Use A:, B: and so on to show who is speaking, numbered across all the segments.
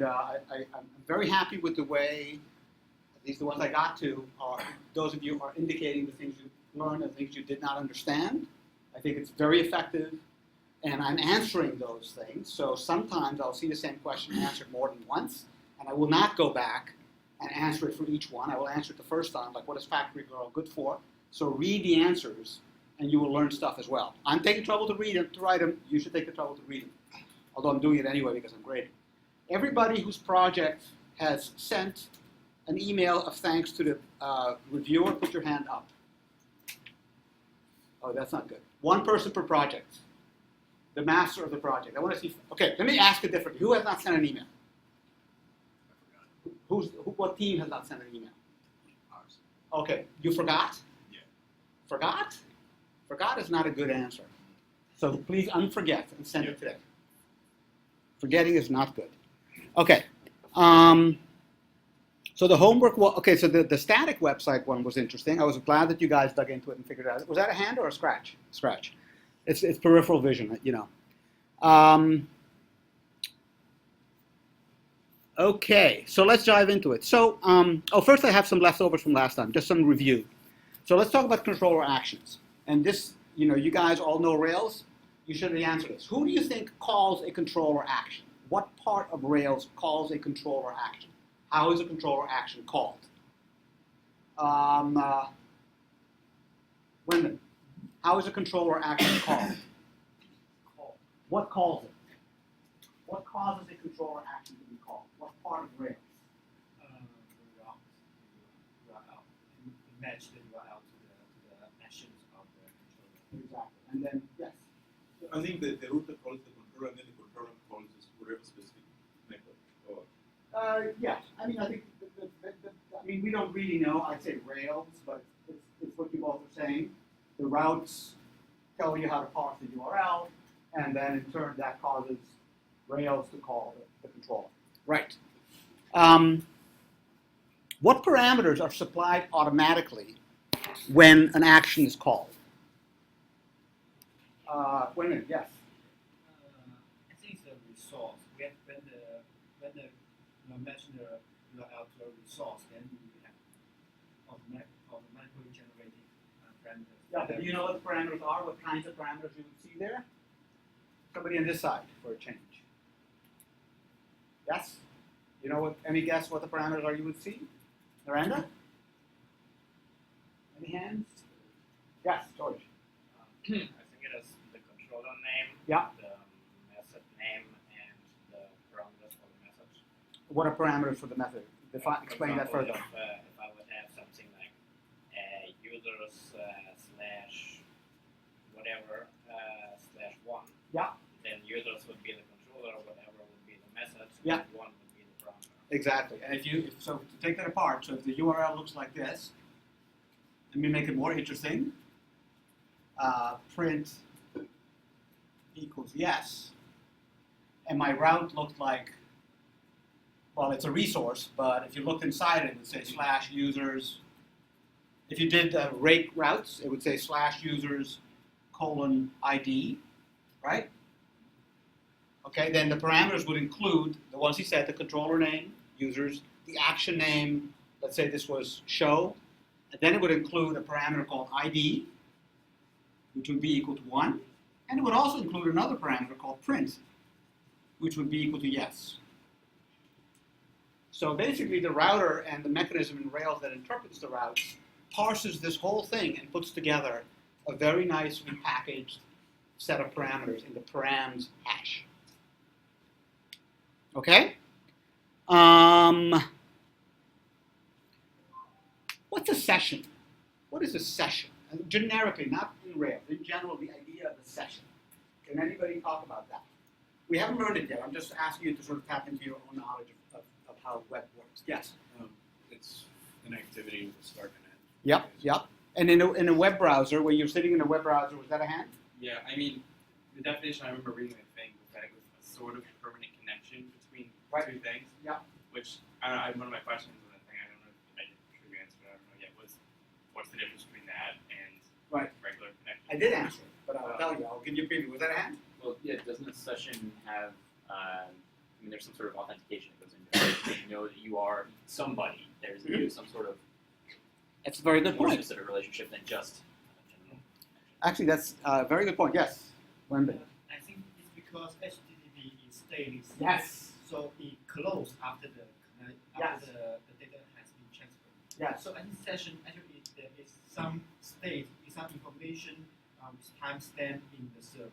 A: And I'm very happy with the way, at least the ones I got to, are those of you are indicating the things you learned and things you did not understand. I think it's very effective, and I'm answering those things. So sometimes I'll see the same question answered more than once, and I will not go back and answer it for each one. I will answer it the first time, like what is Factory Girl good for? So read the answers, and you will learn stuff as well. I'm taking trouble to read them, to write them. You should take the trouble to read them, although I'm doing it anyway because I'm grading. Everybody whose project has sent an email of thanks to the reviewer, put your hand up. Oh, that's not good. One person per project. The master of the project. I want to see. Okay, let me ask it differently. Who has not sent an email? What team has not sent an email?
B: Ours.
A: Okay, you forgot?
B: Yeah.
A: Forgot? Forgot is not a good answer. So please unforget and send it today. Forgetting is not good. Okay. So the homework, so the static website one was interesting. I was glad that you guys dug into it and figured it out. Was that a hand or a scratch? Scratch. It's peripheral vision, you know. Okay, so let's dive into it. So, first I have some leftovers from last time, just some review. So let's talk about controller actions. And this, you guys all know Rails. You should answer this. Who do you think calls a controller action? What part of Rails calls a controller action? How is a controller action called? Women. How is a controller action called? What calls it? What causes a controller action to be called? What part of Rails?
C: The URL. Match the URL to the actions of the controller.
A: Exactly. And then, yes?
B: I think the router calls the controller, and then the controller calls this whatever specific method. Or
A: Yeah. I mean, I think, we don't really know. I'd say Rails, but it's what you both are saying. The routes tell you how to parse the URL, and then in turn that causes Rails to call the controller. Right. What parameters are supplied automatically when an action is called? Wait a minute, yes.
C: I think it's a resource. When you mention the URL to a resource, then you have automatically generated parameters.
A: Yeah, but do you know what the parameters are? What kinds of parameters you would see there? Somebody on this side for a change. Yes? You know what? Any guess what the parameters are you would see? Miranda? Any hands? Yes, George.
D: I think it is the controller name,
A: Yeah.
D: the method name, and the parameters for the method.
A: What are parameters for the method? Explain that further.
D: If I would have something like users slash whatever slash one,
A: Yeah.
D: then users would be the controller, whatever would be the method,
A: Yeah.
D: and one would be the parameter.
A: Exactly. And so to take that apart, so if the URL looks like this, let me make it more interesting. Print equals yes. And my route looked like, well, it's a resource, but if you looked inside it would say slash users. If you did rake routes, it would say slash users : ID, right? Okay, then the parameters would include the ones he said, the controller name, users, the action name, let's say this was show, and then it would include a parameter called ID, which would be equal to 1, and it would also include another parameter called print, which would be equal to yes. So basically the router and the mechanism in Rails that interprets the routes parses this whole thing and puts together a very nicely packaged set of parameters in the params hash. Okay? What's a session? What is a session? Generically, not in Rails, in general, the idea of a session. Can anybody talk about that? We haven't learned it yet. I'm just asking you to sort of tap into your own knowledge of how web works. Yes?
B: it's an activity with a start and end.
A: Yep, yep. And in a web browser, when you're sitting in a web browser, was that a hand?
E: Yeah, I mean, the definition I remember reading the thing was that it was a sort of permanent connection between two things.
A: Yeah.
E: Which, I don't know, one of my questions on that thing, I don't know if I did sure you answered, I don't know yet, was what's the difference between that and regular connection?
A: I did answer it, but I'll tell you. I'll give you a preview. Was that a hand?
F: Well, yeah, doesn't a session have
D: I mean, there's some sort of authentication that goes into it. They know that you are somebody. There's some sort of
A: It's a very good
D: more
A: point.
D: specific relationship than just general.
A: Actually, that's a very good point. Yes, Wenbin.
C: I think it's because HTTP is stateless.
A: Yes.
C: So it closes after the
A: Yes.
C: the data has been transferred.
A: Yes.
C: So any session actually there is some state, is some information with timestamp in the server.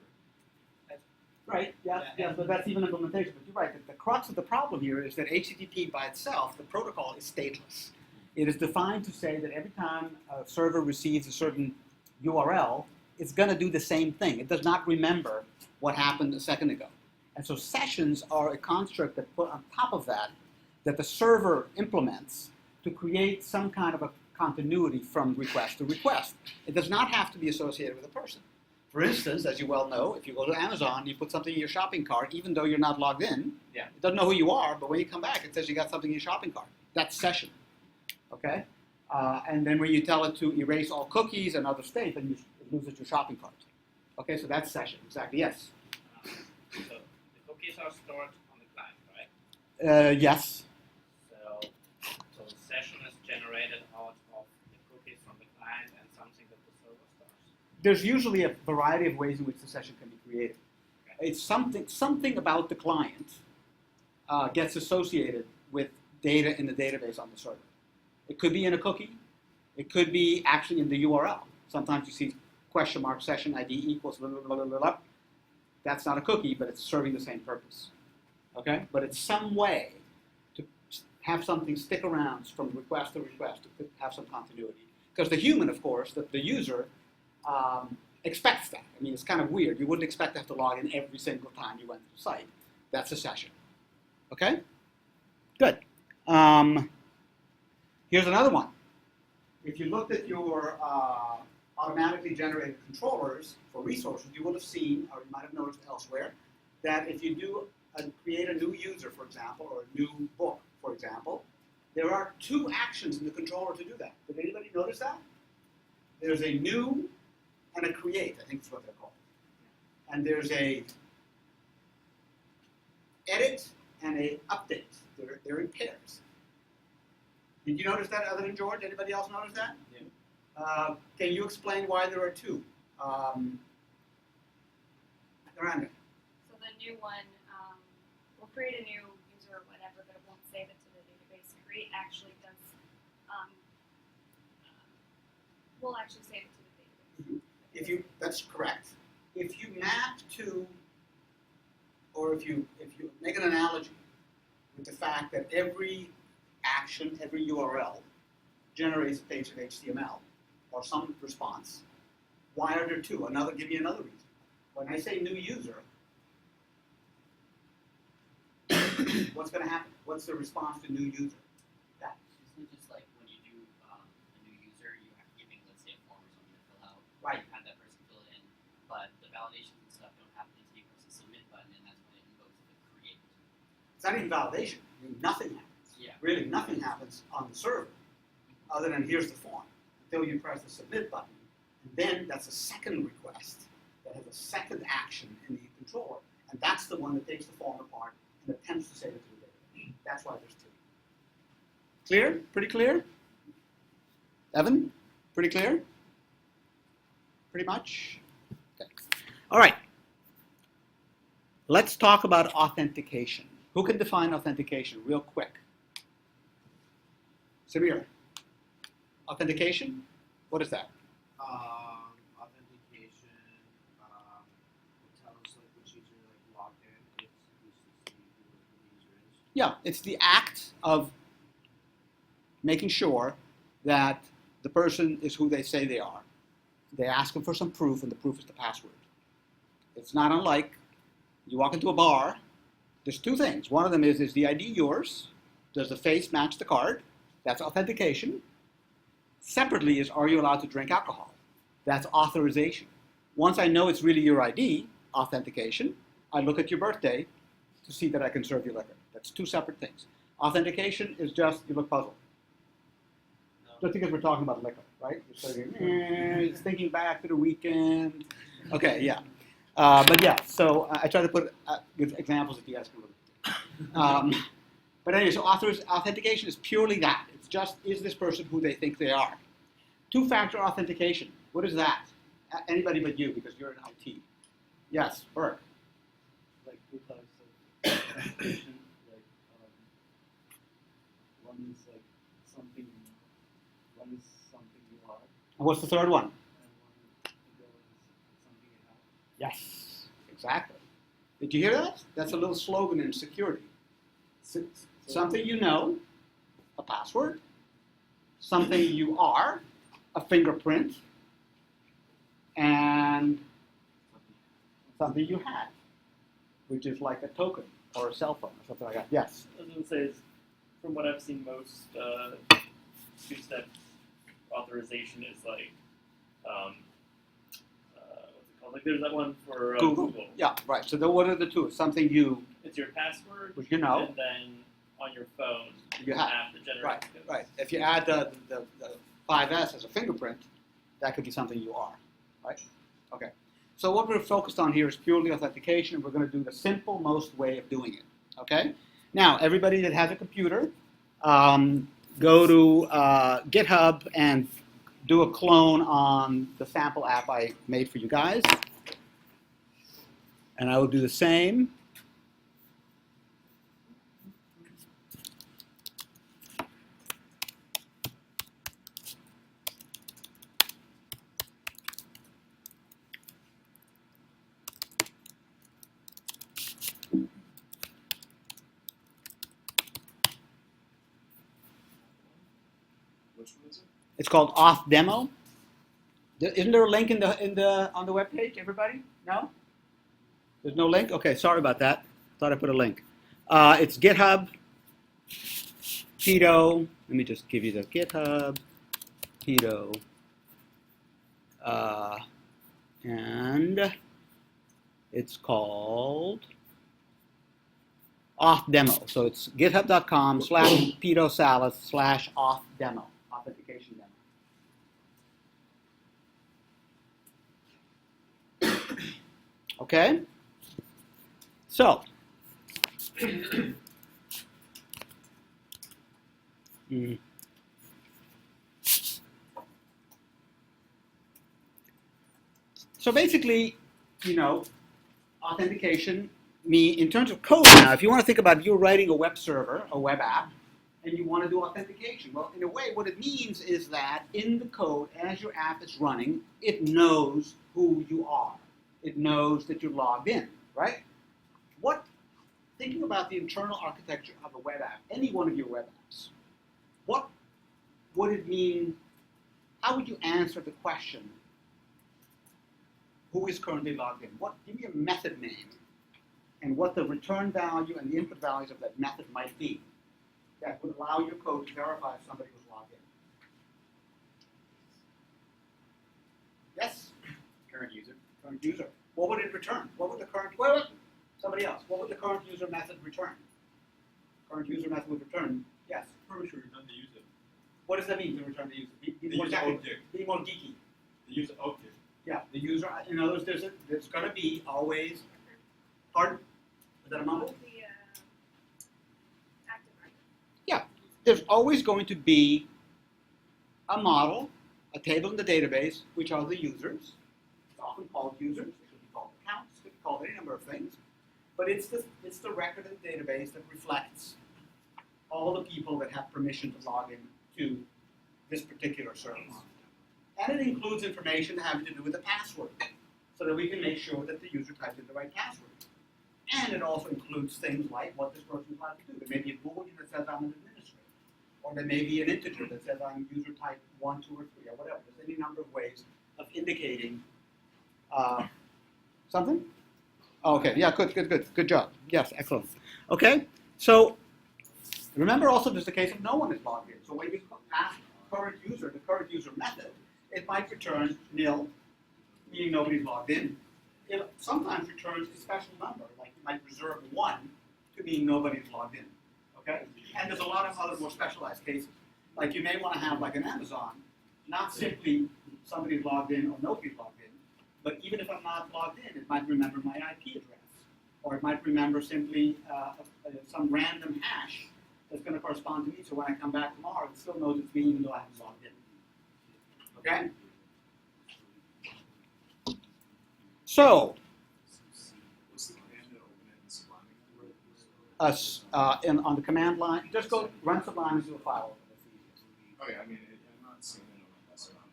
A: Right, yes,
C: Yeah,
A: yes, but that's even implementation. But you're right, the crux of the problem here is that HTTP by itself, the protocol is stateless. It is defined to say that every time a server receives a certain URL, it's going to do the same thing. It does not remember what happened a second ago. And so sessions are a construct that put on top of that the server implements to create some kind of a continuity from request to request. It does not have to be associated with a person. For instance, as you well know, if you go to Amazon, you put something in your shopping cart, even though you're not logged in,
D: Yeah.
A: it doesn't know who you are, but when you come back, it says you got something in your shopping cart. That's session, okay? And then when you tell it to erase all cookies and other state, then it loses your shopping cart. Okay, so that's session, exactly, yes.
D: So the cookies are stored on the client, right?
A: Yes,
D: So the session is generated out of the cookies from the client and something that the server stores.
A: there's usually a variety of ways in which the session can be created. It's something about the client gets associated with data in the database on the server. It could be in a cookie. It could be actually in the URL. Sometimes you see question mark session ID equals blah, blah, blah, blah, blah. That's not a cookie, but it's serving the same purpose. Okay? But it's some way to have something stick around from request to request, to have some continuity. Because the human, of course, the user, expects that. I mean, it's kind of weird. You wouldn't expect to have to log in every single time you went to the site. That's a session. Okay? Good. Here's another one. If you looked at your automatically generated controllers for resources, you would have seen, or you might have noticed elsewhere, that if you do create a new user, for example, or a new book, for example, there are two actions in the controller to do that. Did anybody notice that? There's a new and a create, I think that's what they're called. And there's a edit and a update. They're in pairs. Did you notice that other than George? Anybody else notice that?
D: Yeah.
A: Can you explain why there are two? Miranda.
F: So the new one will create a new user or whatever, but it won't save it to the database. Create actually does, will actually save it to the database.
A: That's correct. If you map to, or if you make an analogy with the fact that every action, every URL generates a page of HTML or some response, why are there two? Give me another reason. When I say new user, what's going to happen? What's the response to new user? That.
G: Isn't it just like when you do a new user, you have giving, let's say, a form or something to fill out,
A: Right.
G: have that person fill it in, but the validations and stuff don't happen until you press the submit button, and that's when it invokes the create.
A: It's not even validation. I mean, nothing happens.
G: Yeah.
A: Really, nothing happens on the server other than here's the form until you press the submit button. And then that's a second request that has a second action in the controller. And that's the one that takes the form apart and attempts to save it to the database. That's why there's two. Clear? Pretty clear? Evan? Pretty clear? Pretty much? Okay. All right. Let's talk about authentication. Who can define authentication real quick? Samir. Authentication? What is that?
C: Authentication will tell us like which user logged in. It's to see who the user is.
A: Yeah, it's the act of making sure that the person is who they say they are. They ask them for some proof, and the proof is the password. It's not unlike you walk into a bar. There's two things. One of them is the ID yours? Does the face match the card? That's authentication. Separately is, are you allowed to drink alcohol? That's authorization. Once I know it's really your ID, authentication, I look at your birthday to see that I can serve you liquor. That's two separate things. Authentication is just, you look puzzled. Just because we're talking about liquor, right? You're saying, it's thinking back to the weekend. Okay, yeah. But yeah, so I try to put give examples that you guys can look at. But anyway, so authentication is purely that. It's just, is this person who they think they are? Two-factor authentication. What is that? Anybody but you, because you're in IT. Yes, Burke.
H: Like two types of authentication. Like one is like something you know, one is something you are,
A: And what's the third one?
H: and one is something you have.
A: Yes, exactly. Did you hear that? That's a little slogan in security. Something you know, a password. Something you are, a fingerprint. And something you have, which is like a token or a cell phone or something like that. Yes.
I: I was going to say, is, from what I've seen, most two-step authorization is like, what's it called? Like, there's that one for Google.
A: Yeah, right. So what are the two? Something you,
I: It's your password,
A: which you know,
I: and then on your phone,
A: you have.
I: app that generates
A: Right,
I: codes.
A: right. If you add the 5S as a fingerprint, that could be something you are, right? Okay. So what we're focused on here is purely authentication. We're going to do the simple, most way of doing it, okay? Now, everybody that has a computer, go to GitHub and do a clone on the sample app I made for you guys. And I will do the same.
B: Which one is it?
A: It's called Auth Demo. Isn't there a link on the web page, everybody? No? There's no link? Okay, sorry about that. Thought I put a link. It's GitHub, Pedo. Let me just give you the GitHub, Pedo, and it's called Auth Demo. So it's github.com/pedosalas/auth demo, authentication demo. Okay? So, so basically, you know, authentication, in terms of code now, if you want to think about you're writing a web server, a web app, and you want to do authentication. Well, in a way, what it means is that in the code, as your app is running, it knows who you are. It knows that you're logged in, right? Thinking about the internal architecture of a web app, any one of your web apps, what would it mean? How would you answer the question, who is currently logged in? Give me a method name and what the return value and the input values of that method might be that would allow your code to verify if somebody was logged in. Yes?
E: Current user.
A: Current user. What would it return? What would the current, somebody else. What would the current user method return? Current user method would return, yes.
B: Permission return the user.
A: What does that mean to return the user?
B: The user object.
A: Be more geeky.
B: The user object.
A: Yeah, the user, in other words, there's going to be always, pardon? Is that a mumble?
F: The active record.
A: Yeah, there's always going to be a model, a table in the database, which are the users. It's often called users. It could be called accounts. It could be called any number of things. But it's the record in the database that reflects all the people that have permission to log in to this particular service. And it includes information having to do with the password, so that we can make sure that the user types in the right password. And it also includes things like what this person is allowed to do. There may be a Boolean that says I'm an administrator, or there may be an integer that says I'm user type 1, 2, or 3, or whatever. There's any number of ways of indicating something. Okay, yeah, good job. Yes, excellent. Okay, so remember also there's the case of no one is logged in. So when you ask current user, the current user method, it might return nil, meaning nobody's logged in. It sometimes returns a special number, like you might reserve 1 to mean nobody's logged in. Okay? And there's a lot of other more specialized cases. Like you may want to have like an Amazon, not simply somebody's logged in or nobody's logged in, but even if I'm not logged in, it might remember my IP address, or it might remember simply some random hash that's going to correspond to me. So when I come back tomorrow, it still knows it's me even though I haven't logged in. Okay? So, on the command line, just go run Sublime as a file.
B: Okay, I mean, I'm not seeing it on my desktop.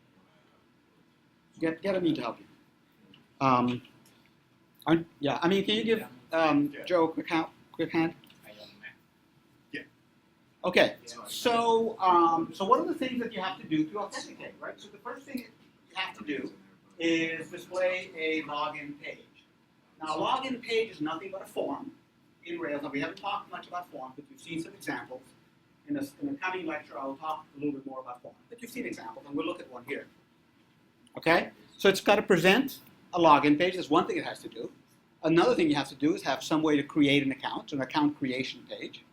A: Get me to help you. Yeah, I mean, can you give Joe a quick hand?
D: I don't know.
A: Okay, so so what are the things that you have to do to authenticate, right? So the first thing you have to do is display a login page. Now, a login page is nothing but a form in Rails. Now, we haven't talked much about forms, but you've seen some examples. In the coming lecture, I will talk a little bit more about forms, but you've seen examples, and we'll look at one here. Okay, so it's got to present a login page. That's one thing it has to do. Another thing you have to do is have some way to create an account creation page.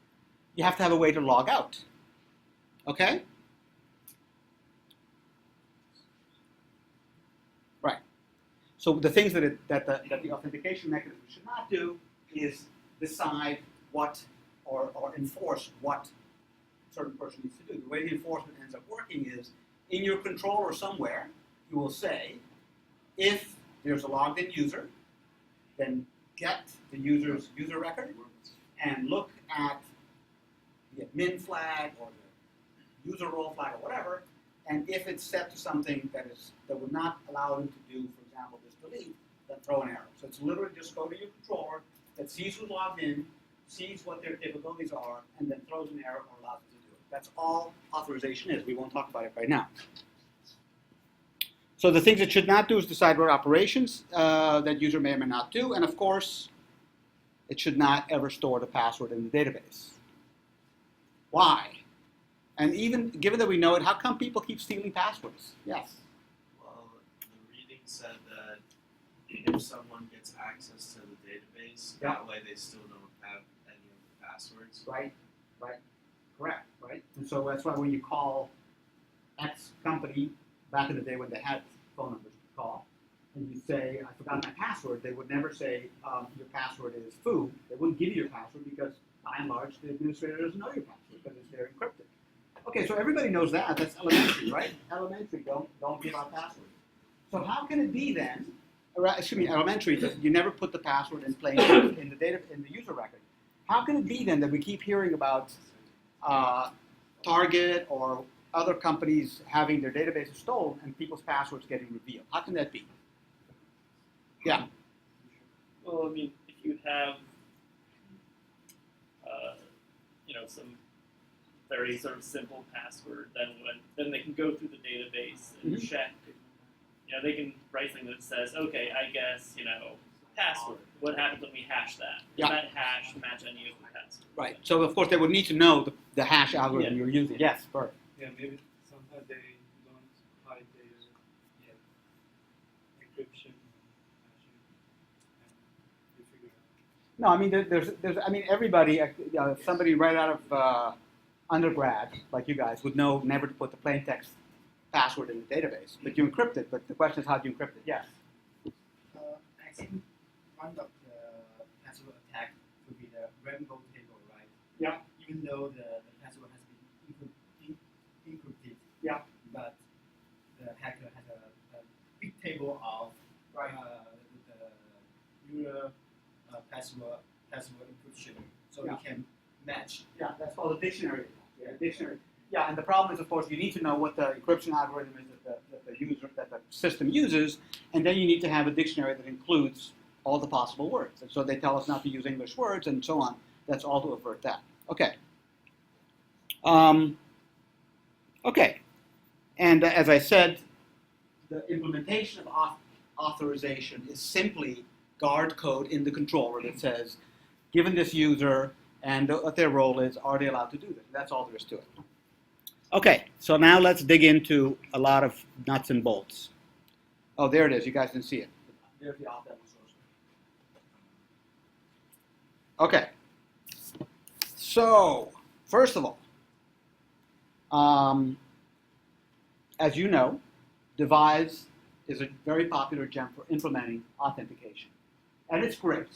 A: You have to have a way to log out. Okay? Right. So the things that the authentication mechanism should not do is decide what or enforce what a certain person needs to do. The way the enforcement ends up working is in your controller somewhere, you will say, if there's a logged in user, then get the user's user record and look at the admin flag or the user role flag or whatever, and if it's set to something that would not allow them to do, for example, this delete, then throw an arrow. So it's literally just go to your controller that sees who's logged in, sees what their capabilities are, and then throws an arrow or allows it to do it. That's all authorization is. We won't talk about it right now. So the things it should not do is decide what operations that user may or may not do, and of course, it should not ever store the password in the database. Why? And even given that we know it, how come people keep stealing passwords? Yes.
J: Well, the reading said that if someone gets access to the database,
A: Yeah.
J: that way they still don't have any of the passwords.
A: Right, correct, right? And so that's why when you call X company, back in the day when they had phone numbers to call, and you say, I forgot my password, they would never say, your password is foo. They wouldn't give you your password because, by and large, the administrator doesn't know your password because they're encrypted. Okay, so everybody knows that. That's elementary, right? Elementary, don't give out passwords. So how can it be then, elementary, that you never put the password in plain in the user record? How can it be then that we keep hearing about Target or other companies having their databases stolen and people's passwords getting revealed? How can that be? Yeah.
I: Well, I mean, if you have, some very sort of simple password, then they can go through the database and check. They can write something that says, okay, I guess, password. What happens when we hash that? Does that hash match any of the password?
A: Right. So of course they would need to know the hash algorithm you're using. Yes, Bert.
H: Yeah, maybe sometimes they don't hide their encryption hashing, and you figure out.
A: No, I mean there's everybody, somebody right out of undergrad like you guys would know never to put the plain text password in the database, but you encrypt it. But the question is how do you encrypt it? Yes.
C: I think one of the password attack would be the rainbow table, right?
A: Yeah.
C: Even though the password has been encrypted,
A: Yeah.
C: but the hacker has a big table of the user password encryption, so we can match.
A: Yeah, that's called a dictionary. Yeah, dictionary. Yeah, and the problem is, of course, you need to know what the encryption algorithm is that the system uses, and then you need to have a dictionary that includes all the possible words. And so they tell us not to use English words and so on. That's all to avert that. Okay. Okay. And as I said, the implementation of authorization is simply guard code in the controller that says, given this user and what their role is, are they allowed to do this? That's all there is to it. Okay, so now let's dig into a lot of nuts and bolts. Oh, there it is. You guys didn't see it. There's the auth demo source. Okay. So, first of all, as you know, Devise is a very popular gem for implementing authentication. And it's great.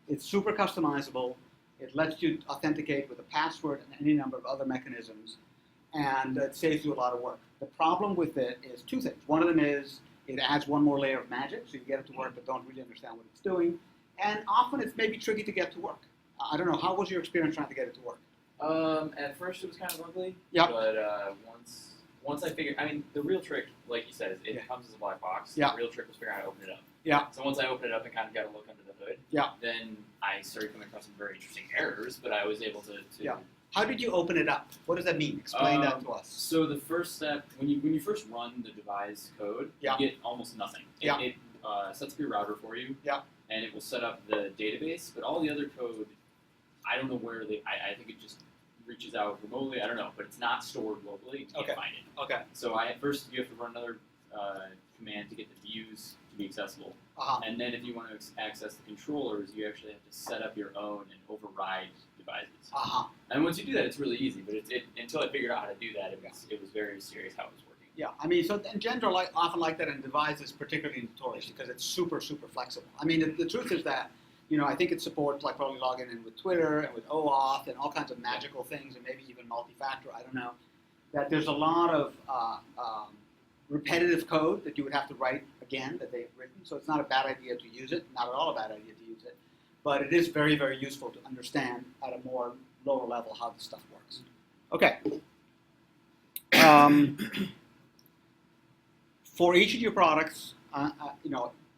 A: It's super customizable. It lets you authenticate with a password and any number of other mechanisms, and it saves you a lot of work. The problem with it is two things. One of them is it adds one more layer of magic, so you get it to work but don't really understand what it's doing. And often it's maybe tricky to get to work. I don't know, how was your experience trying to get it to work?
K: At first it was kind of ugly.
A: Yeah.
K: But once I figured, I mean, the real trick, like you said, is it
A: Yeah.
K: comes as a black box.
A: Yeah.
K: The real trick was figuring out how to open it up.
A: Yeah.
K: So once I opened it up and kind of got a look under the hood,
A: Yeah.
K: then I started coming across some very interesting errors, but I was able to
A: Yeah. How did you open it up? What does that mean? Explain that to us.
K: So the first step, when you first run the devise code,
A: Yeah.
K: you get almost nothing.
A: Yeah.
K: It sets up your router for you.
A: Yeah.
K: And it will set up the database, but all the other code, I don't know where I think it just reaches out remotely. I don't know, but it's not stored locally. You can't
A: Okay.
K: find it.
A: Okay.
K: So at first you have to run another command to get the views to be accessible.
A: Uh-huh.
K: And then if you want to access the controllers, you actually have to set up your own and override devices.
A: Uh-huh.
K: And once you do that, it's really easy. But until I figured out how to do that, it was very serious how it was working.
A: Yeah, I mean, so in general, often like that, and Devise is particularly notorious because it's super, super flexible. I mean, the truth is that, I think it supports like probably logging in with Twitter and with OAuth and all kinds of magical things, and maybe even multi-factor. I don't know. That there's a lot of repetitive code that you would have to write again that they've written. So it's not a bad idea to use it. Not at all a bad idea to use it, but it is very, very useful to understand at a more lower level how this stuff works. Okay. For each of your products,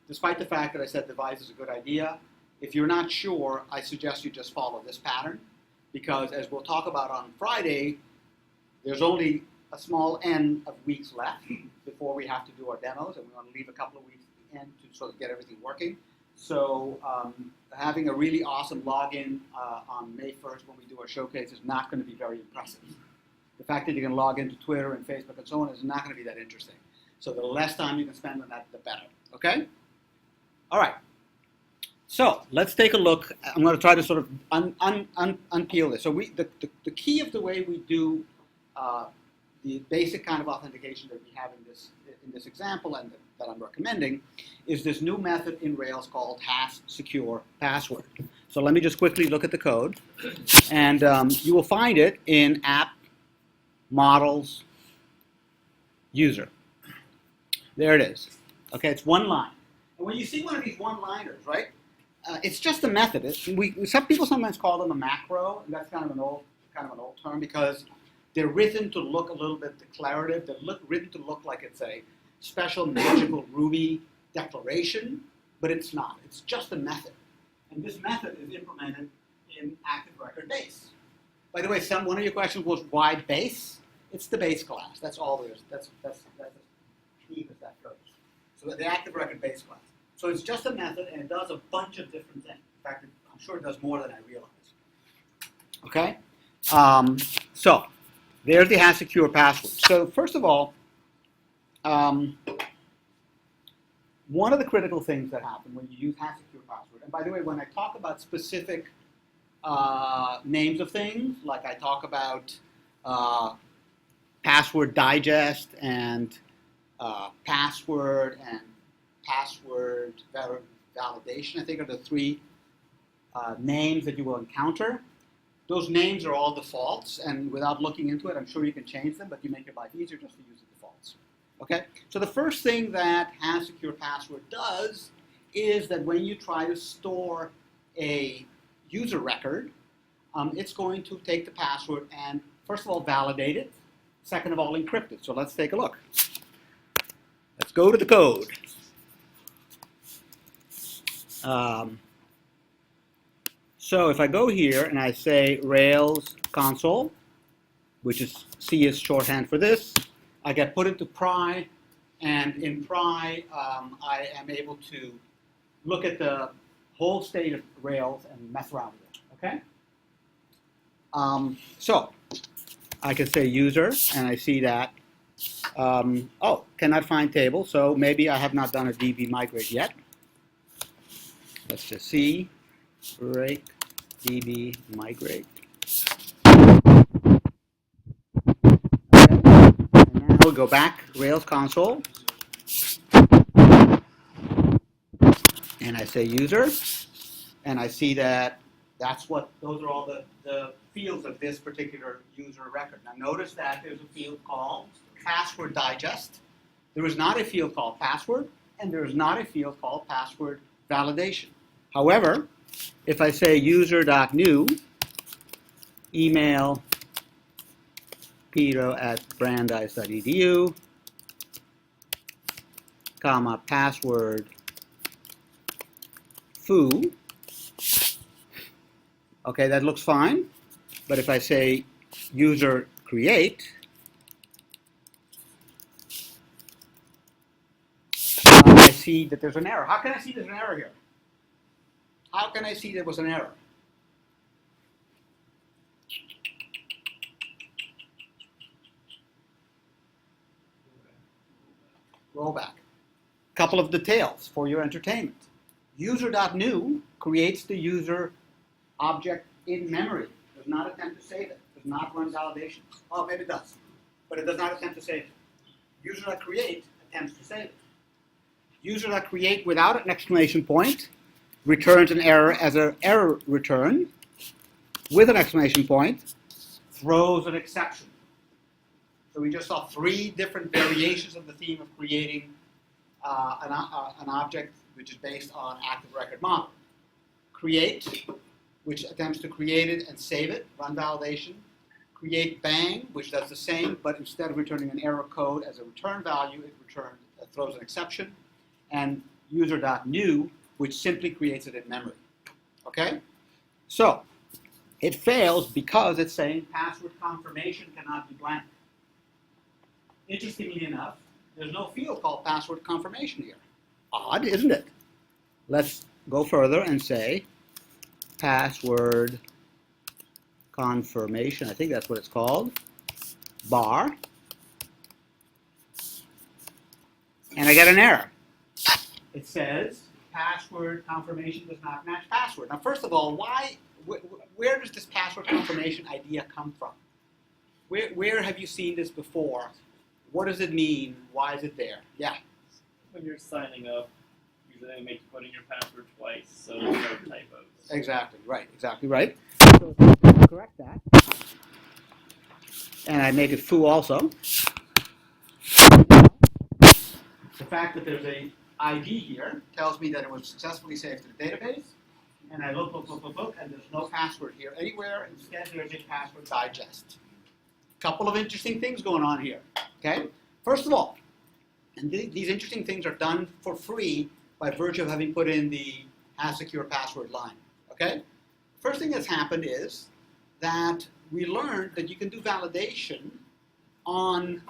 A: despite the fact that I said Devise is a good idea, if you're not sure, I suggest you just follow this pattern, because as we'll talk about on Friday, there's only a small n of weeks left before we have to do our demos, and we want to leave a couple of weeks at the end to sort of get everything working. So having a really awesome login on May 1st when we do our showcase is not going to be very impressive. The fact that you can log into Twitter and Facebook and so on is not going to be that interesting. So the less time you can spend on that, the better. Okay? All right. So let's take a look. I'm going to try to sort of unpeel this. So the key of the way we do the basic kind of authentication that we have in this example and that I'm recommending is this new method in Rails called hash secure password. So let me just quickly look at the code, and you will find it in app models user. There it is. Okay, it's one line. And when you see one of these one-liners, right, it's just a method. Some people sometimes call them a macro, and that's kind of an old term because they're written to look a little bit declarative. They're written to look like it's a special magical Ruby declaration, but it's not. It's just a method. And this method is implemented in Active Record Base. By the way, one of your questions was why base? It's the base class. That's all there is. That's as deep as that goes. So the Active Record Base class. So it's just a method, and it does a bunch of different things. In fact, I'm sure it does more than I realize. Okay? So there's the hash secure password. So first of all, one of the critical things that happen when you use hash secure password, and by the way, when I talk about specific names of things, like I talk about password digest and password validation, I think are the three names that you will encounter. Those names are all defaults, and without looking into it, I'm sure you can change them, but you make your life easier just to use the defaults. Okay? So the first thing that hash secure password does is that when you try to store a user record, it's going to take the password and, first of all, validate it. Second of all, encrypt it. So let's take a look. Let's go to the code. So if I go here and I say Rails console, which is C is shorthand for this, I get put into Pry, and in Pry, I am able to look at the whole state of Rails and mess around with it. Okay? So I can say user, and I see that. Cannot find table, so maybe I have not done a DB migrate yet. Let's just see. Break DB migrate. Okay. And now we'll go back, Rails console. And I say user. and I see that those are all the fields of this particular user record. Now notice that there's a field called password digest. There is not a field called password, and there is not a field called password validation. However, if I say user.new email peter@brandeis.edu, comma, password foo, okay, that looks fine. But if I say user create, I see that there's an error. How can I see there's an error here? How can I see there was an error? Roll back. Couple of details for your entertainment. User.new creates the user object in memory. Does not attempt to save it. Does not run validation. Oh, maybe it does. But it does not attempt to save it. User.create attempts to save it. User.create without an exclamation point returns an error as an error return. With an exclamation point, throws an exception. So we just saw 3 different variations of the theme of creating an object which is based on active record model. Create, which attempts to create it and save it, run validation. Create bang, which does the same, but instead of returning an error code as a return value, it throws an exception. And user.new, which simply creates it in memory. Okay? So, it fails because it's saying password confirmation cannot be blank. Interestingly enough, there's no field called password confirmation here. Odd, isn't it? Let's go further and say password confirmation, I think that's what it's called, bar, and I get an error. It says password confirmation does not match password. Now, first of all, where does this password confirmation idea come from? Where have you seen this before? What does it mean? Why is it there? Yeah.
I: When you're signing up, usually they make you put in your password twice, so there's no typos. Exactly right.
A: So correct that. And I make it foo also. The fact that there's a ID here tells me that it was successfully saved to the database. And I look, and there's no password here anywhere. Instead, there's a password digest. Couple of interesting things going on here. Okay? First of all, and these interesting things are done for free by virtue of having put in the has secure password line. Okay? First thing that's happened is that we learned that you can do validation on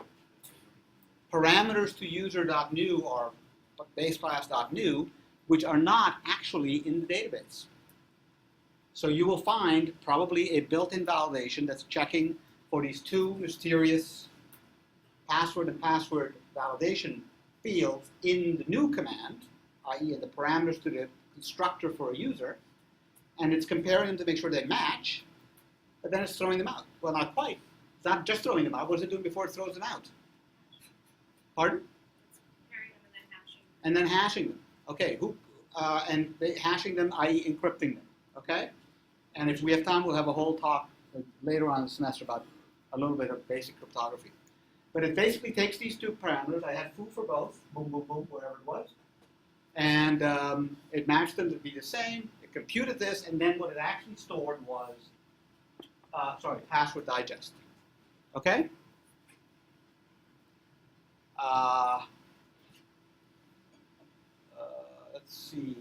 A: parameters to user.new or base class.new, which are not actually in the database. So you will find probably a built-in validation that's checking for these 2 mysterious password and password validation fields in the new command, i.e. in the parameters to the constructor for a user, and it's comparing them to make sure they match, but then it's throwing them out. Well, not quite. It's not just throwing them out. What is it doing before it throws them out? Pardon?
F: Comparing them and then hashing.
A: And then hashing them. Okay, hashing them, i.e. encrypting them. Okay? And if we have time, we'll have a whole talk later on in the semester about a little bit of basic cryptography. But it basically takes these 2 parameters. I had foo for both, boom, boom, boom, whatever it was. And it matched them to be the same. It computed this, and then what it actually stored was, password digest. Okay? Let's see.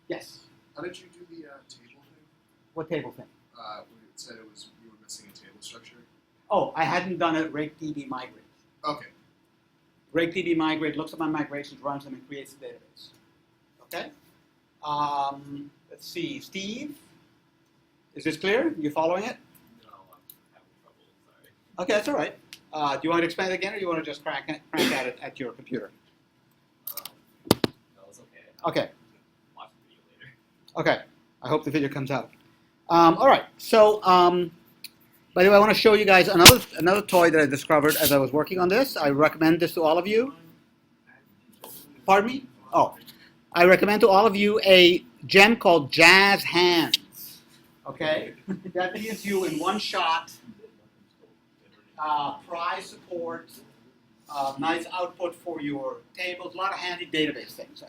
A: Yes.
L: How did you do the table thing?
A: What table thing?
L: When it said you were missing a table structure.
A: Oh, I hadn't done a RakeDB migrate.
L: Okay.
A: RakeDB migrate looks at my migrations, runs them, and creates the database. Okay? Let's see. Steve, is this clear? You following it?
K: No, I'm having trouble. Sorry.
A: Okay, that's all right. Do you want me to explain it again, or do you want to just crank at it at your computer?
K: No, it's okay.
A: Okay.
K: Watch the video later.
A: Okay. I hope the video comes out. All right. So, by the way, I want to show you guys another toy that I discovered as I was working on this. I recommend this to all of you. Pardon me? Oh. I recommend to all of you a gem called Jazz Hands. Okay, that gives you in one shot prize support, nice output for your tables, a lot of handy database things,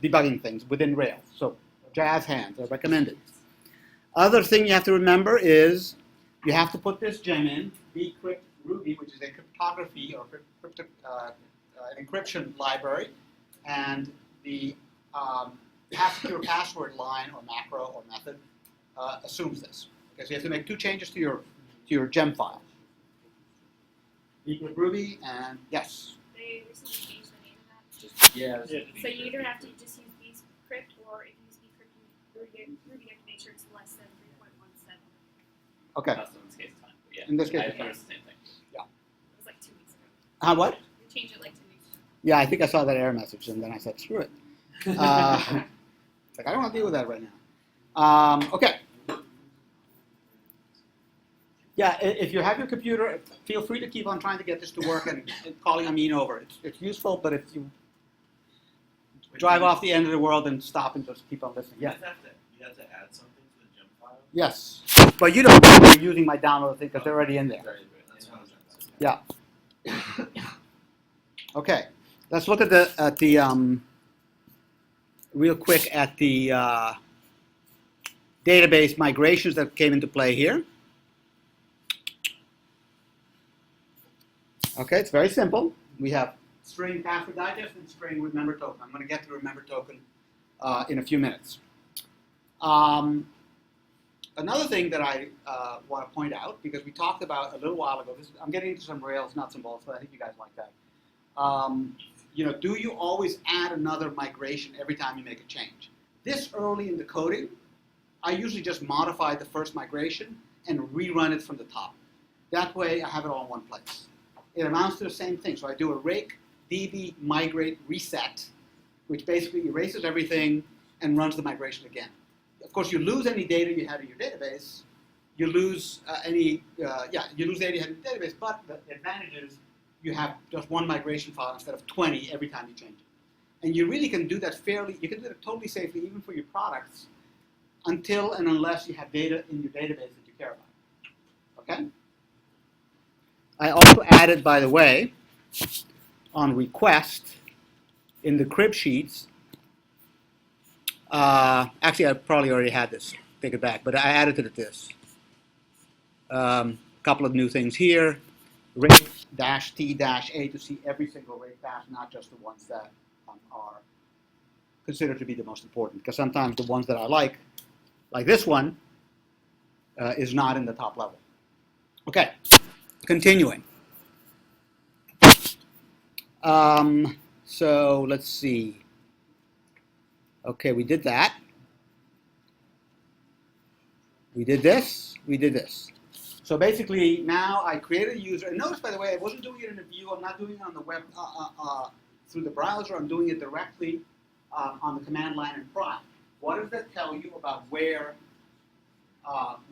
A: debugging things within Rails. So Jazz Hands, I recommend it. Other thing you have to remember is you have to put this gem in, bcrypt Ruby, which is a cryptography or encryption library, and the secure password line or macro or method assumes this. Okay, so you have to make two changes to your gem file. Bcrypt Ruby and yes.
F: They recently changed the name of that.
K: Yeah.
F: So you either have to just use bcrypt, or if you use bcrypt, Ruby you have to make sure it's less than 3.17.
A: Okay.
K: That's in this case time. But yeah.
A: In this case,
K: I noticed the same thing.
F: It was like 2 weeks ago.
A: What?
F: We changed it like 2 weeks ago.
A: Yeah, I think I saw that error message, and then I said, screw it. It's like, I don't want to deal with that right now. Okay. Yeah, if you have your computer, feel free to keep on trying to get this to work and calling Amin over. It's useful, but if you drive off the end of the world and stop and just keep on listening. Yeah.
J: You have to add something to the gem file?
A: Yes. But you don't know you're using my download thing because they're already in there.
J: That's what I was
A: Yeah. Okay. Let's look at the real quick at the database migrations that came into play here. Okay, it's very simple. We have string password digest and string remember token. I'm going to get to remember token in a few minutes. Another thing that I want to point out, because we talked about a little while ago, I'm getting into some Rails nuts and bolts, but I think you guys like that. Do you always add another migration every time you make a change? This early in the coding, I usually just modify the first migration and rerun it from the top. That way, I have it all in one place. It amounts to the same thing. So I do a rake, db, migrate, reset, which basically erases everything and runs the migration again. Of course, you lose any data you had in your database. You lose data you had in your database, but the advantage is you have just one migration file instead of 20 every time you change it. And you really can do that you can do that totally safely even for your products until and unless you have data in your database that you care about. Okay? I also added, by the way, on request in the crib sheets, actually I probably already had this, take it back, but I added to this. A couple of new things here, rate-t-a to see every single rate dash, not just the ones that are considered to be the most important, because sometimes the ones that I like this one, is not in the top level. Okay. Continuing. So let's see. Okay, we did that. We did this. We did this. So basically, now I created a user. And notice, by the way, I wasn't doing it in a view. I'm not doing it on the web through the browser. I'm doing it directly on the command line in Prime. What does that tell you about where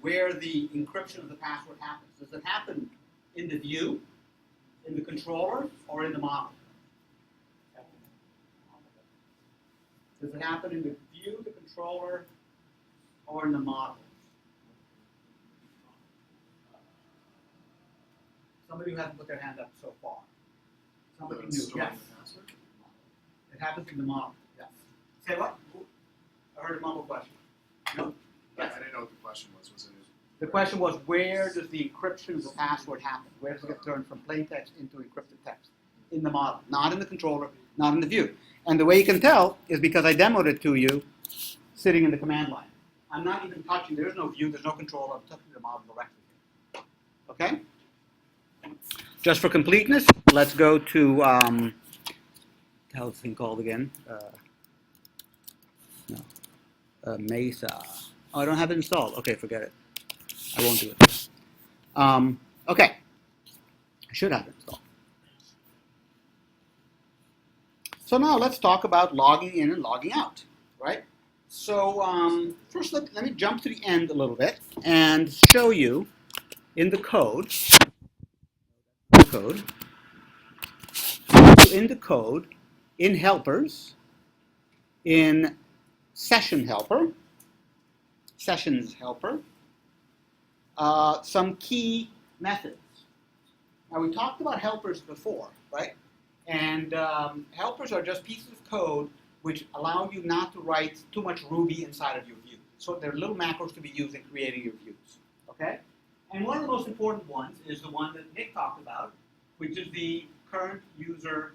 A: the encryption of the password happens? Does it happen in the view, in the controller, or in the model? Does it happen in the view, the controller, or in the model? Somebody who hasn't put their hand up so far. Somebody new. Yes. It happens in the model. Yes. Say what? I heard a mumble question. No? Yes.
L: I didn't know what the question was.
A: The question was, where does the encryption of the password happen? Where does it get turned from plain text into encrypted text? In the model, not in the controller, not in the view. And the way you can tell is because I demoed it to you sitting in the command line. I'm not even touching, there's no view, there's no controller, I'm touching the model directly. Okay? Just for completeness, let's go to, how's this thing called again? Mesa. Oh, I don't have it installed. Okay, forget it. I won't do it. Okay. I should have it installed. So now let's talk about logging in and logging out, right? So first let me jump to the end a little bit and show you in the code, in helpers, in session helper, sessions helper, some key methods. Now we talked about helpers before, right? And helpers are just pieces of code which allow you not to write too much Ruby inside of your view. So they're little macros to be used in creating your views, okay? And one of the most important ones is the one that Nick talked about, which is the current user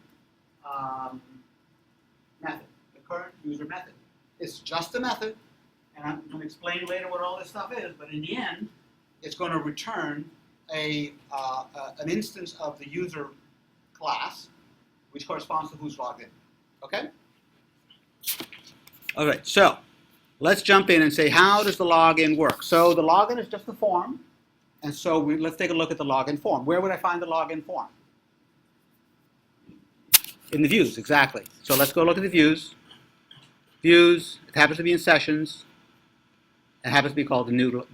A: method. The current user method. It's just a method, and I'm going to explain later what all this stuff is, but in the end, it's going to return an instance of the user class, which corresponds to who's logged in. Okay? All right, so let's jump in and say, how does the login work? So the login is just a form, and so let's take a look at the login form. Where would I find the login form? In the views, exactly. So let's go look at the views. Views, it happens to be in sessions. It happens to be called the new.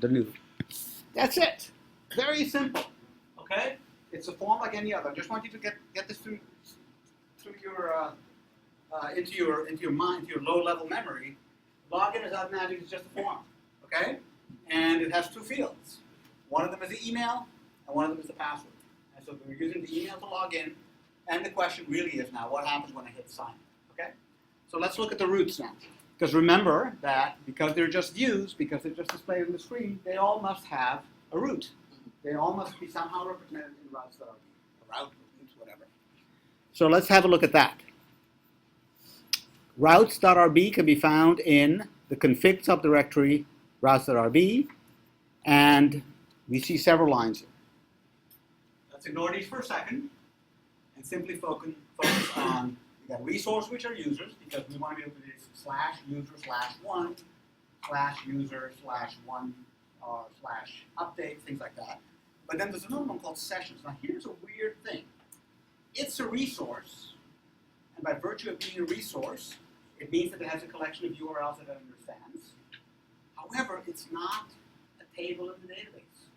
A: That's it. Very simple. Okay? It's a form like any other. I just want you to get this through your into your mind, into your low-level memory. Login is automatic. It's just a form. Okay? And it has two fields. One of them is the email, and one of them is the password. And so we're using the email to log in. And the question really is now, what happens when I hit sign? Okay? So let's look at the roots now. Because remember that because they're just views, because they're just displayed on the screen, they all must have a root. They all must be somehow represented in routes.rb. A route, roots, whatever. So let's have a look at that. Routes.rb can be found in the config subdirectory routes.rb, and we see several lines here. Let's ignore these for a second and simply focus on, we got resources which are users, because we want to be able to do /user/1, /user/1, or /update, things like that. But then there's another one called sessions. Now here's a weird thing. It's a resource, and by virtue of being a resource, it means that it has a collection of URLs that it understands. However, it's not a table in the database.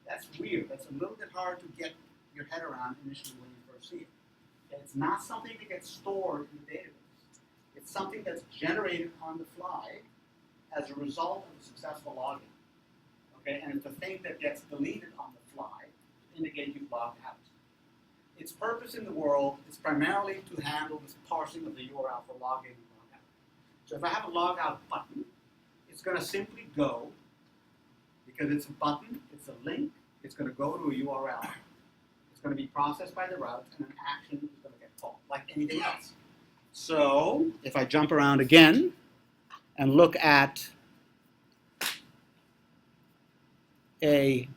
A: That's weird. That's a little bit hard to get your head around initially when you first see it. Okay? It's not something that gets stored in the database. It's something that's generated on the fly as a result of a successful login. Okay? And it's a thing that gets deleted on the fly to indicate you've logged out. Its purpose in the world is primarily to handle this parsing of the URL for login and logout. So if I have a logout button, it's going to simply go, because it's a button, it's a link, it's going to go to a URL. It's going to be processed by the route, and an action is going to get called, like anything else. So if I jump around again and look at a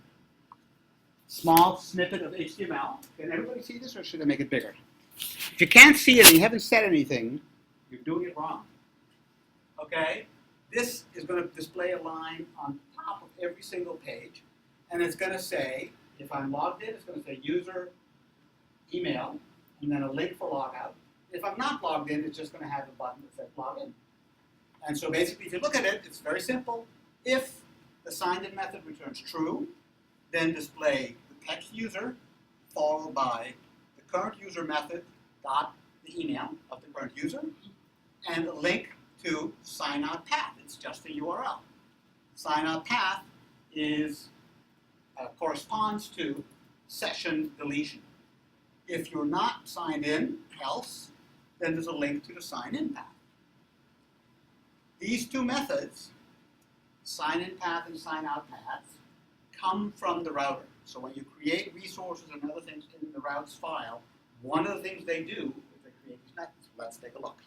A: small snippet of HTML. Can everybody see this, or should I make it bigger? If you can't see it and you haven't said anything, you're doing it wrong. Okay? This is going to display a line on top of every single page, and it's going to say, if I'm logged in, it's going to say user email, and then a link for logout. If I'm not logged in, it's just going to have a button that says login. And so basically, if you look at it, it's very simple. If the signed-in method returns true, then display the text user followed by the current user method dot the email of the current user and a link to sign out path. It's just a URL. Sign out path is corresponds to session deletion. If you're not signed in, else, then there's a link to the sign in path. These two methods, sign in path and sign out paths, come from the router. So when you create resources and other things in the routes file, one of the things they do is they create these methods. Let's take a look.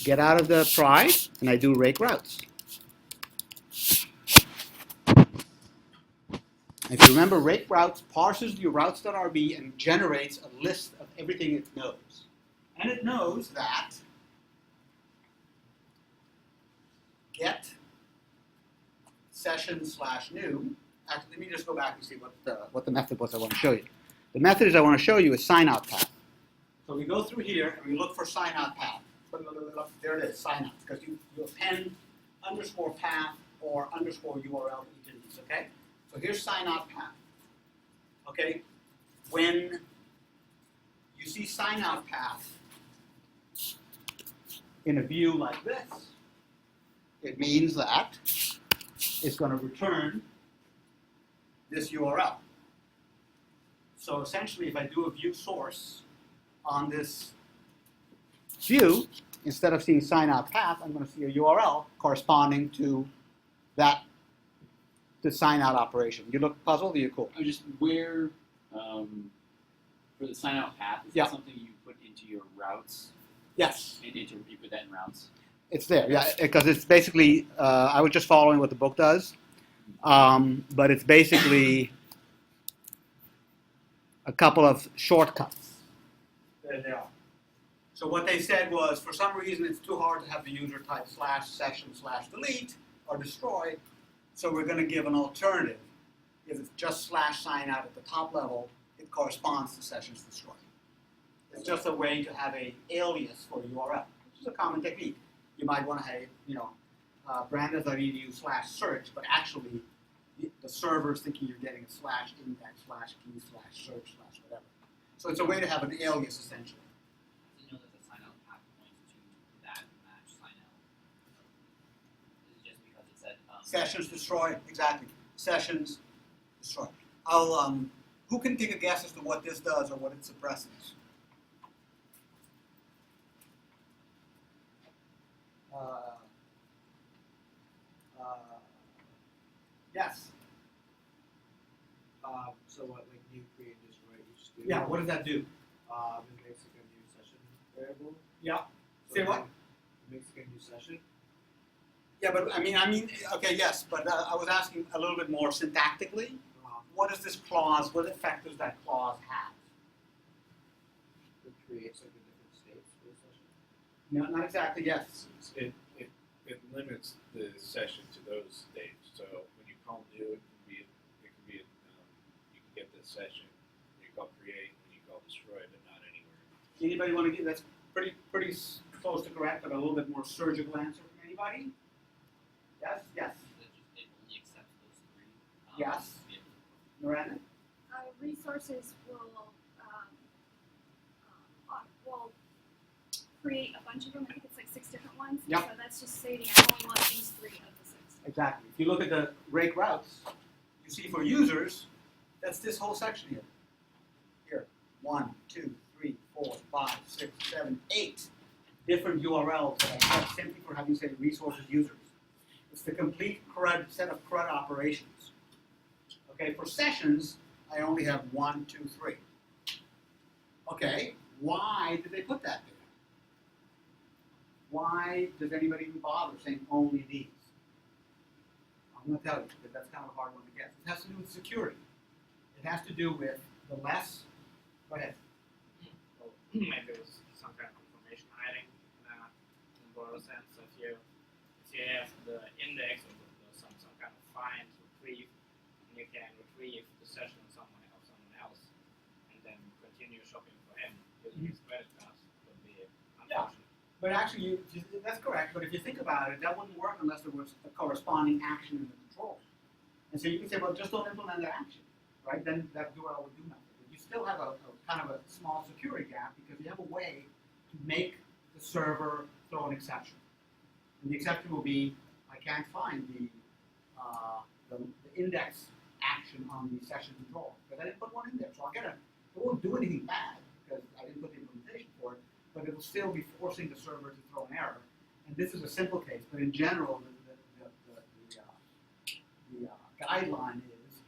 A: Get out of the try, and I do rake routes. If you remember, rake routes parses your routes.rb and generates a list of everything it knows. And it knows that get session/new. Actually, let me just go back and see what the method was I want to show you. The method I want to show you is sign out path. So we go through here and we look for sign out path. There it is, sign out, because you append underscore path or underscore URL to each of these, okay? So here's sign out path. Okay? When you see sign out path in a view like this, it means that it's going to return this URL. So essentially, if I do a view source on this view, instead of seeing sign out path, I'm going to see a URL corresponding to that, the sign out operation. You look puzzled, or you cool?
K: I'm just where, for the sign out path, is
A: Yeah.
K: that something you put into your routes?
A: Yes.
K: You put that in routes?
A: It's there, yeah, because it's basically, I was just following what the book does, but it's basically a couple of shortcuts. There they are. So what they said was, for some reason, it's too hard to have the user type /session/delete or destroy, so we're going to give an alternative. If it's just /sign out at the top level, it corresponds to sessions destroy. It's just a way to have an alias for a URL, which is a common technique. You might want to have, brandes.edu/search, but actually the server's thinking you're getting a /index/key/search/whatever. So it's a way to have an alias essentially.
G: I didn't know that the sign out path points to that match sign out. Is it just because it said
A: Sessions destroy, exactly. Sessions destroy. I'll who can take a guess as to what this does or what it suppresses? Yes.
J: So what, like new create and destroy each student?
A: Yeah, what does that do?
J: It makes like a new session variable.
A: Yeah.
J: So
A: Say what?
J: It makes like a new session.
A: Yeah, but I mean, okay, yes, but I was asking a little bit more syntactically. What is this clause, what effect does that clause have?
J: It creates like a different states for the session.
A: No, not exactly, yes.
M: It limits the session to those states. So when you call new, you can get the session when you call create, when you call destroy, but not anywhere.
A: Anybody want to give, that's pretty close to correct, but a little bit more surgical answer from anybody? Yes, yes,
G: it only accepts those three?
A: Yes.
G: To be able to-
A: Miranda?
F: Resources will create a bunch of them. I think it's like 6 different ones.
A: Yeah.
F: So that's just stating I only want these 3 of the 6.
A: Exactly. If you look at the rake routes, you see for users, that's this whole section here. Here, 1, 2, 3, 4, 5, 6, 7, 8 different URLs that I have simply for having, say, resources users. It's the complete set of CRUD operations. Okay, for sessions, I only have 1, 2, 3. Okay, why did they put that there? Why does anybody even bother saying only these? I'm going to tell you, because that's kind of a hard one to guess. It has to do with security. It has to do with the less. Go ahead.
D: Well, maybe it was some kind of information hiding in a broader sense. So if you have the index or some kind of find retrieve, and you can retrieve the session of someone else, and then continue shopping for him using his credit cards, would be unfortunate.
A: But actually, that's correct. But if you think about it, that wouldn't work unless there was a corresponding action in the control. And so you can say, well, just don't implement that action, right? Then that URL would do nothing. But you still have a kind of a small security gap because you have a way to make the server throw an exception. And the exception will be, I can't find the index action on the session control because I didn't put one in there. So I'll it won't do anything bad because I didn't put the implementation for it, but it will still be forcing the server to throw an error. And this is a simple case, but in general, the guideline is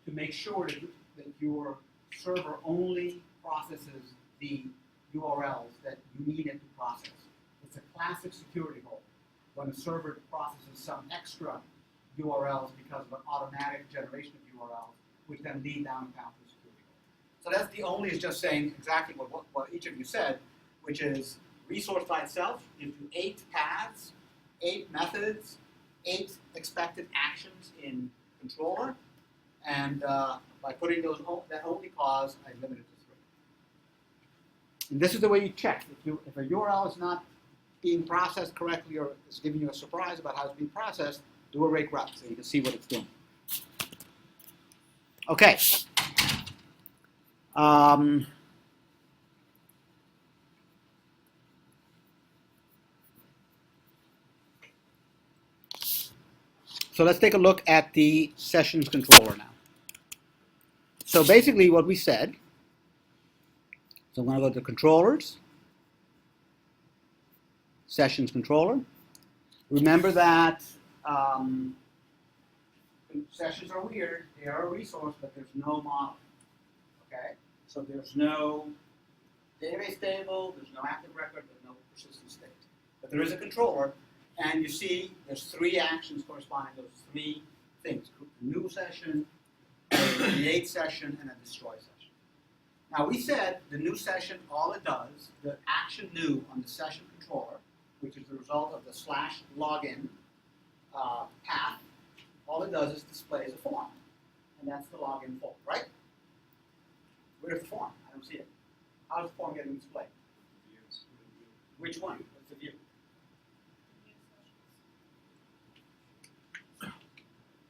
A: to make sure that your server only processes the URLs that you need it to process. It's a classic security hole when a server processes some extra URLs because of an automatic generation of URLs, which then lead down a path to a security hole. So that's the only is just saying exactly what each of you said, which is resource by itself gives you 8 paths, 8 methods, 8 expected actions in controller, and by putting that only clause, I limit it to 3. And this is the way you check. If a URL is not being processed correctly or is giving you a surprise about how it's being processed, do a rake route so you can see what it's doing. Okay. So let's take a look at the sessions controller now. So basically what we said, so I'm going to go to controllers, sessions controller. Remember that sessions are weird. They are a resource, but there's no model. Okay? So there's no database table, there's no active record, there's no persistent state. But there is a controller, and you see there's three actions corresponding to those three things. A new session, a create session, and a destroy session. Now we said the new session, all it does, the action new on the session controller, which is the result of the /login path, all it does is displays a form. And that's the login form, right? Where's the form? I don't see it. How's the form getting displayed? Which one? What's the view?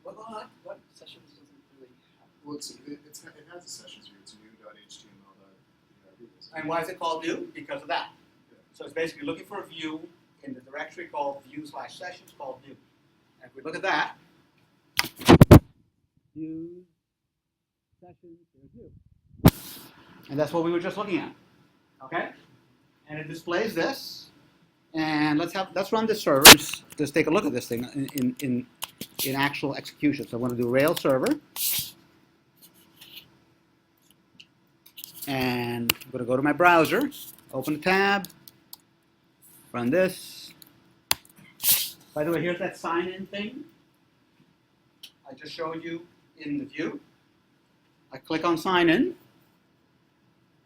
H: What sessions doesn't really have?
L: Well, it has a sessions view. It's new.html.prb.
A: And why is it called new? Because of that. So it's basically looking for a view in the directory called view/sessions called new. And if we look at that, views, sessions, there's new. And that's what we were just looking at. Okay? And it displays this. And let's run this server. Let's take a look at this thing in actual execution. So I'm going to do Rails server. And I'm going to go to my browser, open a tab, run this. By the way, here's that sign-in thing I just showed you in the view. I click on sign-in,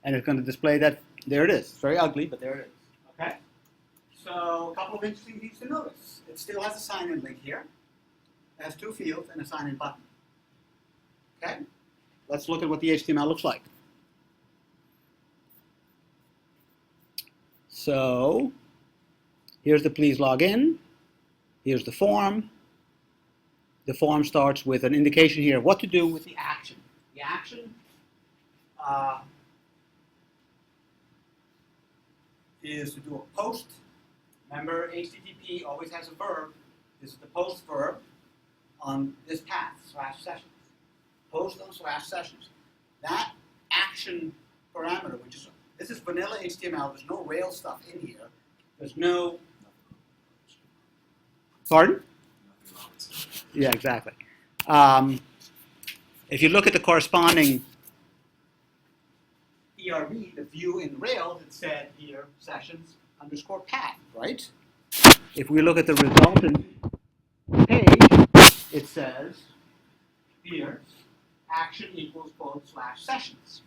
A: and it's going to display that. There it is. It's very ugly, but there it is. Okay? So a couple of interesting things to notice. It still has a sign-in link here. It has two fields and a sign-in button. Okay? Let's look at what the HTML looks like. So here's the please log in. Here's the form. The form starts with an indication here of what to do with the action. The action is to do a post. Remember, HTTP always has a verb. This is the post verb on this path, /sessions. Post on /sessions. That action parameter, which is, this is vanilla HTML. There's no Rails stuff in here. There's no, pardon? Yeah, exactly. If you look at the corresponding ERB, the view in Rails, it said here sessions_path, right? If we look at the resultant page, it says here action equals /sessions.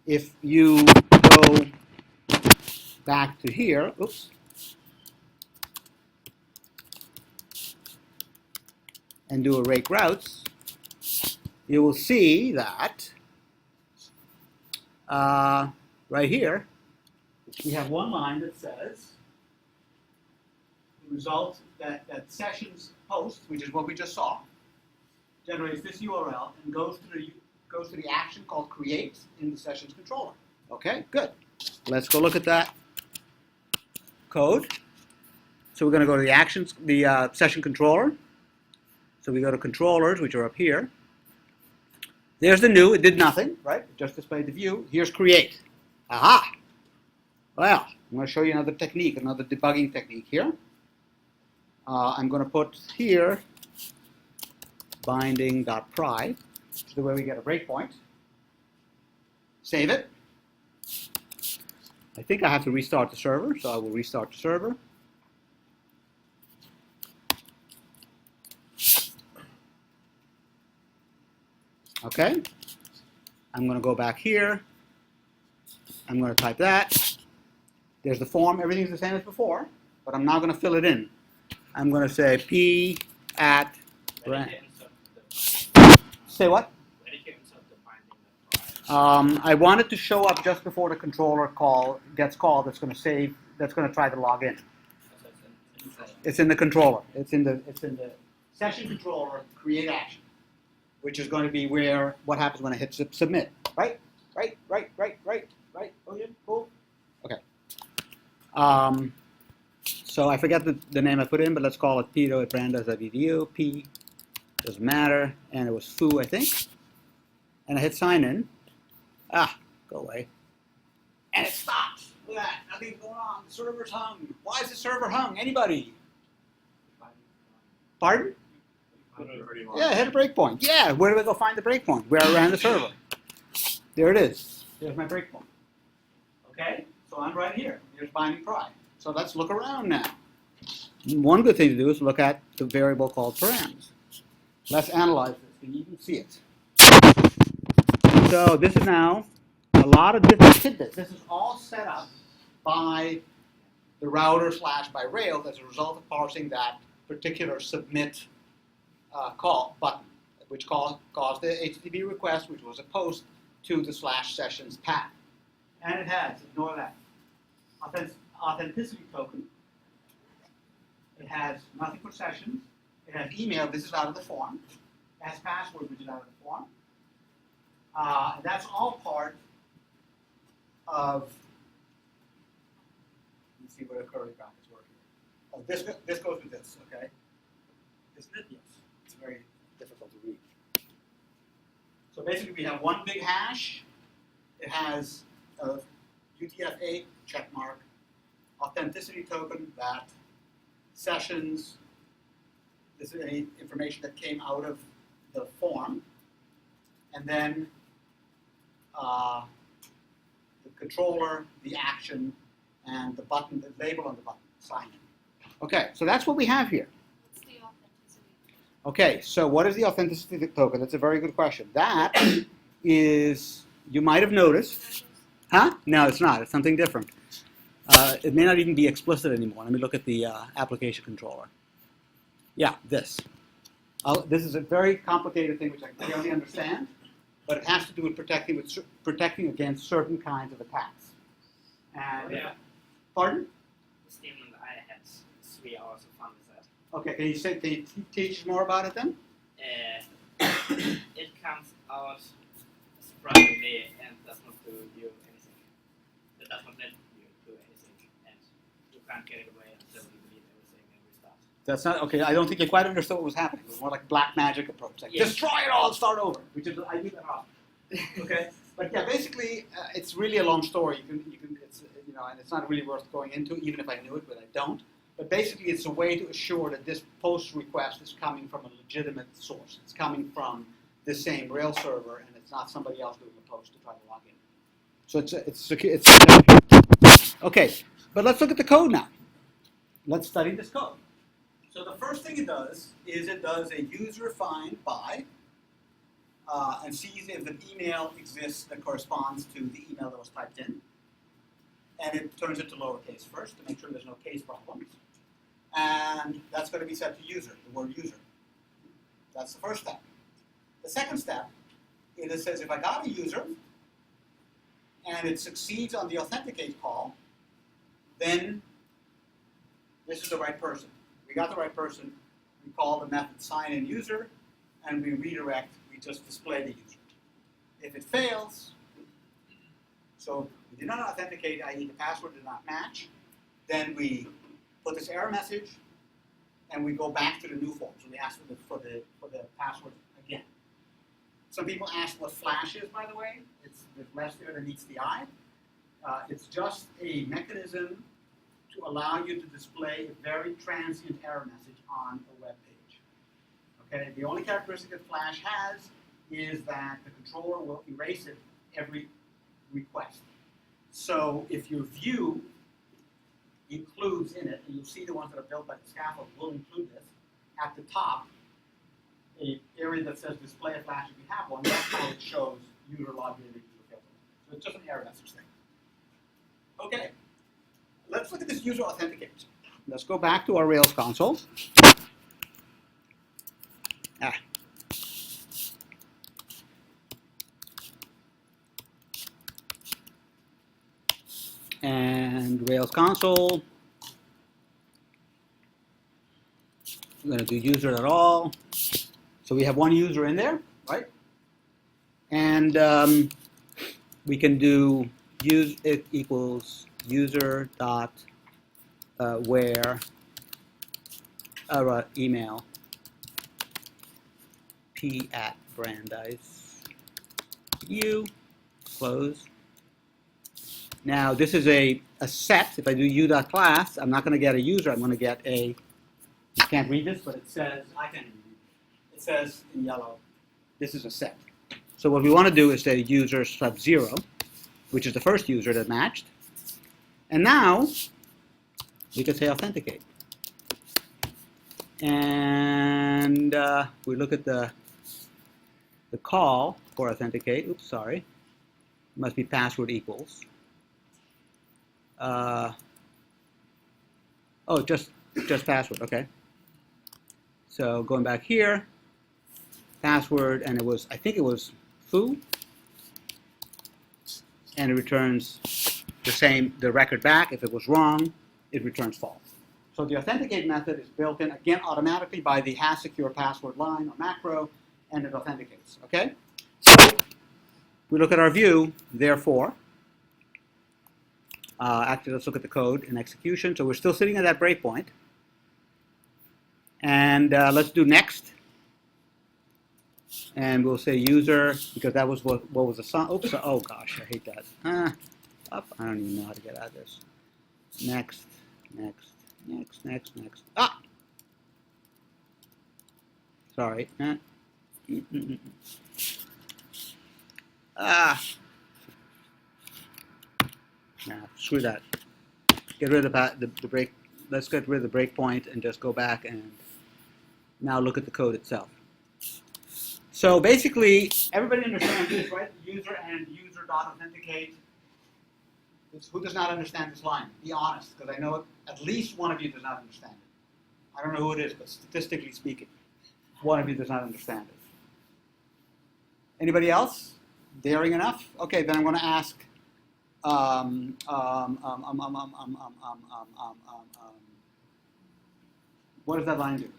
A: If you go back to here, oops, and do a rake routes, you will see that right here, we have one line that says the result that sessions post, which is what we just saw, generates this URL and goes to the action called create in the sessions controller. Okay, good. Let's go look at that code. So we're going to go to the actions, the session controller. So we go to controllers, which are up here. There's the new. It did nothing, right? It just displayed the view. Here's create. Aha! Well, I'm going to show you another technique, another debugging technique here. I'm going to put here binding.pry, which is the way we get a breakpoint. Save it. I think I have to restart the server, so I will restart the server. Okay, I'm going to go back here. I'm going to type that. There's the form. Everything's the same as before, but I'm now going to fill it in. I'm going to say p at brand. Say what? I want it to show up just before the controller gets called. That's going to save. That's going to try to log in. It's in the controller. It's in the session controller create action, which is going to be where what happens when I hit submit. Right? Oh yeah, cool. Okay. So I forget the name I put in, but let's call it pedo@brandeis.edu. P doesn't matter, and it was foo, I think. And I hit sign in. Ah, go away. And it stops. Look at that. Nothing's going on. The server's hung. Why is the server hung? Anybody? Pardon? Yeah, hit a breakpoint. Yeah, where do I go find the breakpoint? Where I ran the server. There it is. There's my breakpoint. Okay, so I'm right here. Here's binding pry. So let's look around now. One good thing to do is look at the variable called params. Let's analyze this. Can you even see it? So this is now a lot of different tidbits. This is all set up by the router / by Rails as a result of parsing that particular submit call button, which caused the HTTP request, which was a post to the /sessions path. And it has, ignore that, authenticity token. It has nothing for sessions. It has email, this is out of the form. It has password, which is out of the form. And that's all part of, let's see what a curly brackets work here. Oh, this goes with this, okay? Isn't it? Yes. It's very difficult to read. So basically we have one big hash. It has a UTF-8 checkmark, authenticity token, that, sessions, this is any information that came out of the form, and then the controller, the action, and the button, the label on the button, sign in. Okay, so that's what we have here.
F: What's the authenticity?
A: Okay, so what is the authenticity token? That's a very good question. That is, you might have noticed, huh? No, it's not. It's something different. It may not even be explicit anymore. Let me look at the application controller. Yeah, this. This is a very complicated thing which I can barely understand, but it has to do with protecting against certain kinds of attacks. And
D: Yeah.
A: pardon?
D: Steven and I had 3 hours of fun with that.
A: Okay, can you teach more about it then?
D: It comes out surprisingly and does not do you anything. It does not let you do anything, and you can't get it away until you delete everything and restart.
A: That's not okay. I don't think you quite understood what was happening. It was more like black magic approach, like destroy it all and start over, which is I do that often. Okay, but yeah, basically it's really a long story. You can it's and it's not really worth going into, even if I knew it, but I don't. But basically, it's a way to assure that this post request is coming from a legitimate source. It's coming from the same Rails server, and it's not somebody else doing a post to try to log in. So it's secure. Okay, but let's look at the code now. Let's study this code. So the first thing it does is it does a user find by and sees if an email exists that corresponds to the email that was typed in. And it turns it to lowercase first to make sure there's no case problems. And that's going to be set to user, the word user. That's the first step. The second step, it says if I got a user and it succeeds on the authenticate call, then this is the right person. We got the right person. We call the method sign in user, and we redirect. We just display the user. If it fails, so we did not authenticate, i.e. the password did not match, then we put this error message, and we go back to the new form. So we ask for the password again. Some people ask what flash is, by the way. It's the less there than meets the eye. It's just a mechanism to allow you to display a very transient error message on a web page. Okay, the only characteristic that Flash has is that the controller will erase it every request. So if your view includes in it, and you'll see the ones that are built by the scaffold will include this, at the top, an area that says display a flash if you have one, that's how it shows user logged in and user failed. So it's just an error message thing. Okay, let's look at this user authentication. Let's go back to our Rails console. And Rails console. I'm going to do user at all. So we have one user in there, right? And we can do use it equals user dot where email p@Brandeis u close. Now this is a set. If I do u.class, I'm not going to get a user. I'm going to get a. You can't read this, but it says I can. It says in yellow. This is a set. So what we want to do is say user sub 0, which is the first user that matched. And now we can say authenticate. And we look at the call for authenticate. Oops, sorry. It must be password equals. Oh, just password. Okay. So going back here, password, and it was, I think it was foo, and it returns the record back. If it was wrong, it returns false. So the authenticate method is built in, again, automatically by the hash secure password line or macro, and it authenticates, okay? So we look at our view, therefore. Actually, let's look at the code in execution. So we're still sitting at that breakpoint. And let's do next. And we'll say user, because that was what was assigned. Oops, oh gosh, I hate that. Up, I don't even know how to get out of this. Next. Ah! Sorry. Nah, screw that. Get rid of the break. Let's get rid of the breakpoint and just go back and now look at the code itself. So basically, everybody understands this, right? User and user.authenticate. Who does not understand this line? Be honest, because I know at least one of you does not understand it. I don't know who it is, but statistically speaking, one of you does not understand it. Anybody else? Daring enough? Okay, then I'm going to ask. What does that line do?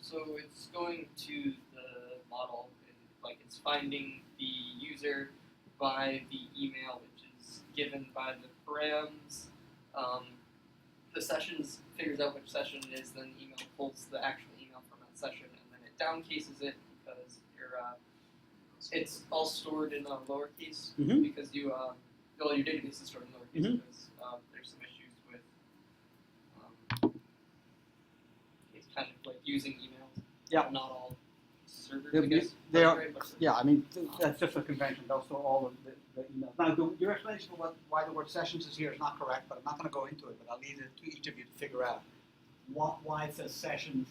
N: So it's going to the model, and like it's finding the user by the email which is given by the params. The sessions figures out which session it is, then the email pulls the actual email from that session, and then it downcases it because it's all stored in lowercase because all your database is stored in lowercase because there's some issues with it's kind of like using emails.
A: Yeah.
N: Not all servers,
A: They,
N: I guess.
A: they are, yeah, I mean, that's just a convention. They'll store all of the emails. Now, your explanation of why the word sessions is here is not correct, but I'm not going to go into it, but I'll leave it to each of you to figure out why it says sessions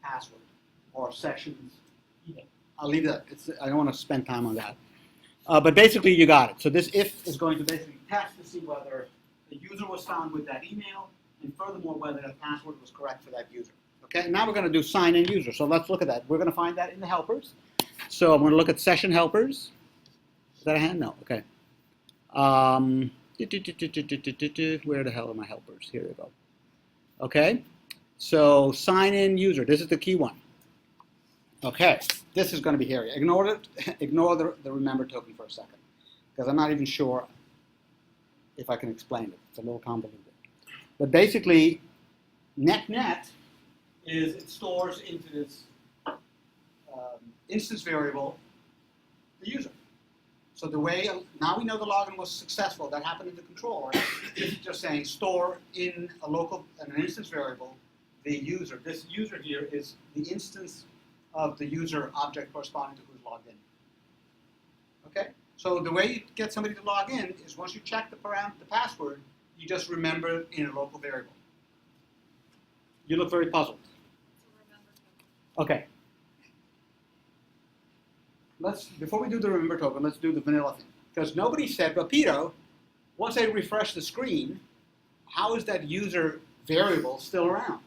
A: password or sessions email. I'll leave that. I don't want to spend time on that. But basically, you got it. So this if is going to basically test to see whether the user was found with that email, and furthermore, whether the password was correct for that user. Okay, now we're going to do sign in user. So let's look at that. We're going to find that in the helpers. So I'm going to look at session helpers. Is that a hand? No. Okay. Where the hell are my helpers? Here we go. Okay. So sign in user. This is the key one. Okay. This is going to be hairy. Ignore the remember token for a second, because I'm not even sure if I can explain it. It's a little convoluted. But basically, net is it stores into this instance variable the user. So the way, now we know the login was successful. That happened in the controller. This is just saying store in an instance variable the user. This user here is the instance of the user object corresponding to who's logged in. Okay? So the way you get somebody to log in is once you check the password, you just remember it in a local variable. You look very puzzled. Okay. Before we do the remember token, let's do the vanilla thing. Because nobody said, Rapido, once I refresh the screen, how is that user variable still around?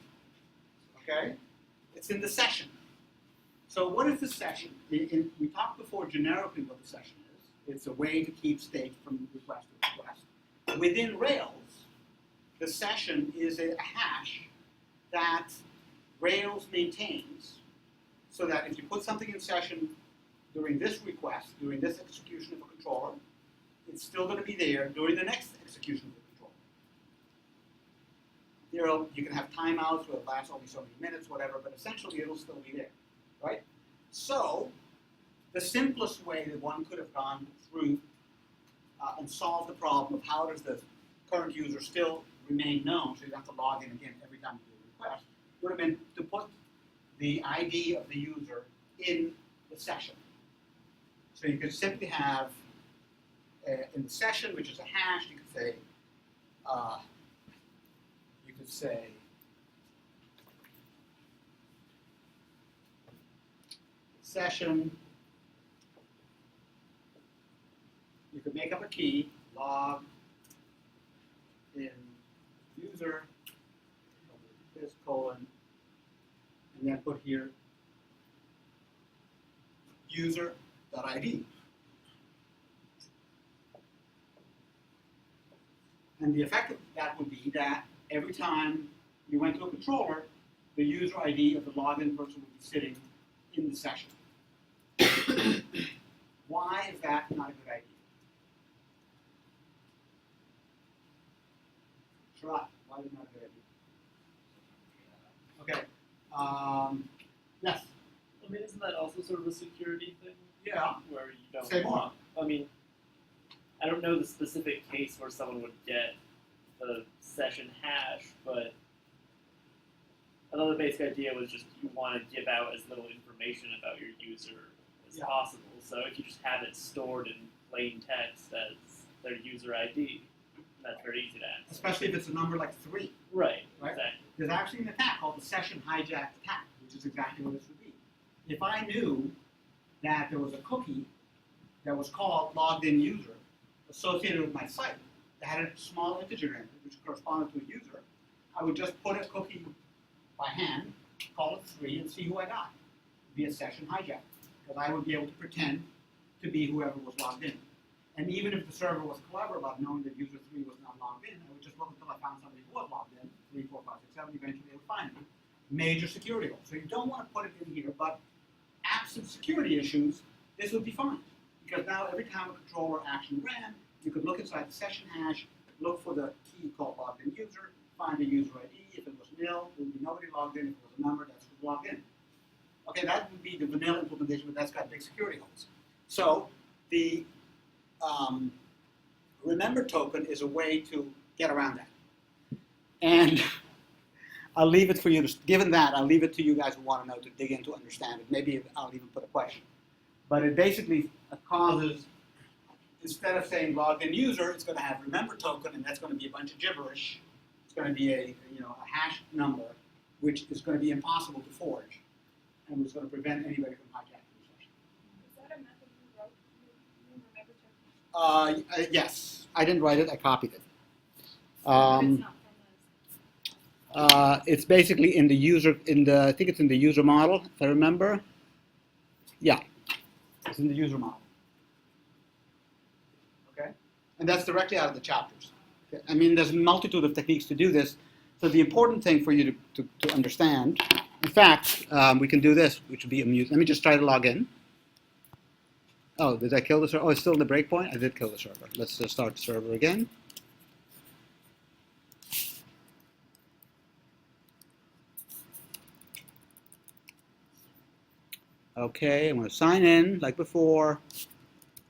A: Okay? It's in the session. So what is the session? We talked before generically what the session is. It's a way to keep state from request to request. Within Rails, the session is a hash that Rails maintains so that if you put something in session during this request, during this execution of a controller, it's still going to be there during the next execution of the You can have timeouts where it lasts only so many minutes, whatever, but essentially it'll still be there, right? So the simplest way that one could have gone through and solved the problem of how does the current user still remain known, so you have to log in again every time you do a request, would have been to put the ID of the user in the session. So you could simply have in the session, which is a hash, you could say session. You could make up a key, log in user, this colon, and then put here user.id. And the effect of that would be that every time you went to a controller, the user ID of the login person would be sitting in the session. Why is that not a good idea? Sharat, why is it not a good idea? Okay. Yes?
I: I mean, isn't that also sort of a security thing?
A: Yeah.
I: Where you don't
A: Say more.
I: want, I mean, I don't know the specific case where someone would get the session hash, but I thought the basic idea was just you want to give out as little information about your user as possible. So if you just have it stored in plain text as their user ID, that's very easy to access.
A: Especially if it's a number like 3.
I: Right,
A: Right?
I: exactly.
A: There's actually an attack called the session hijack attack, which is exactly what this would be. If I knew that there was a cookie that was called logged in user associated with my site that had a small integer in it, which corresponded to a user, I would just put a cookie by hand, call it 3, and see who I got via session hijack. Because I would be able to pretend to be whoever was logged in. And even if the server was clever about knowing that user 3 was not logged in, I would just look until I found somebody who was logged in, 3, 4, 5, 6, 7, eventually they would find me. Major security hole. So you don't want to put it in here, but absent security issues, this would be fine. Because now every time a controller action ran, you could look inside the session hash, look for the key called logged in user, find the user ID. If it was nil, there would be nobody logged in. If it was a number, that's who's logged in. Okay, that would be the vanilla implementation, but that's got big security holes. So the remember token is a way to get around that. And I'll leave it for you to, given that, I'll leave it to you guys who want to know to dig in to understand it. Maybe I'll even put a question. But it basically causes, instead of saying logged in user, it's going to have remember token, and that's going to be a bunch of gibberish. It's going to be a hash number, which is going to be impossible to forge, and it's going to prevent anybody from hijacking the session.
F: Is that a method you wrote? You remember token?
A: Yes, I didn't write it. I copied it.
F: It's not from this.
A: It's basically in the user, I think it's in the user model, if I remember. Yeah, it's in the user model. Okay, and that's directly out of the chapters. Okay? I mean, there's a multitude of techniques to do this. So the important thing for you to understand, in fact, we can do this, which would be amusing. Let me just try to log in. Oh, did I kill the server? Oh, it's still in the breakpoint? I did kill the server. Let's just start the server again. Okay, I'm going to sign in like before.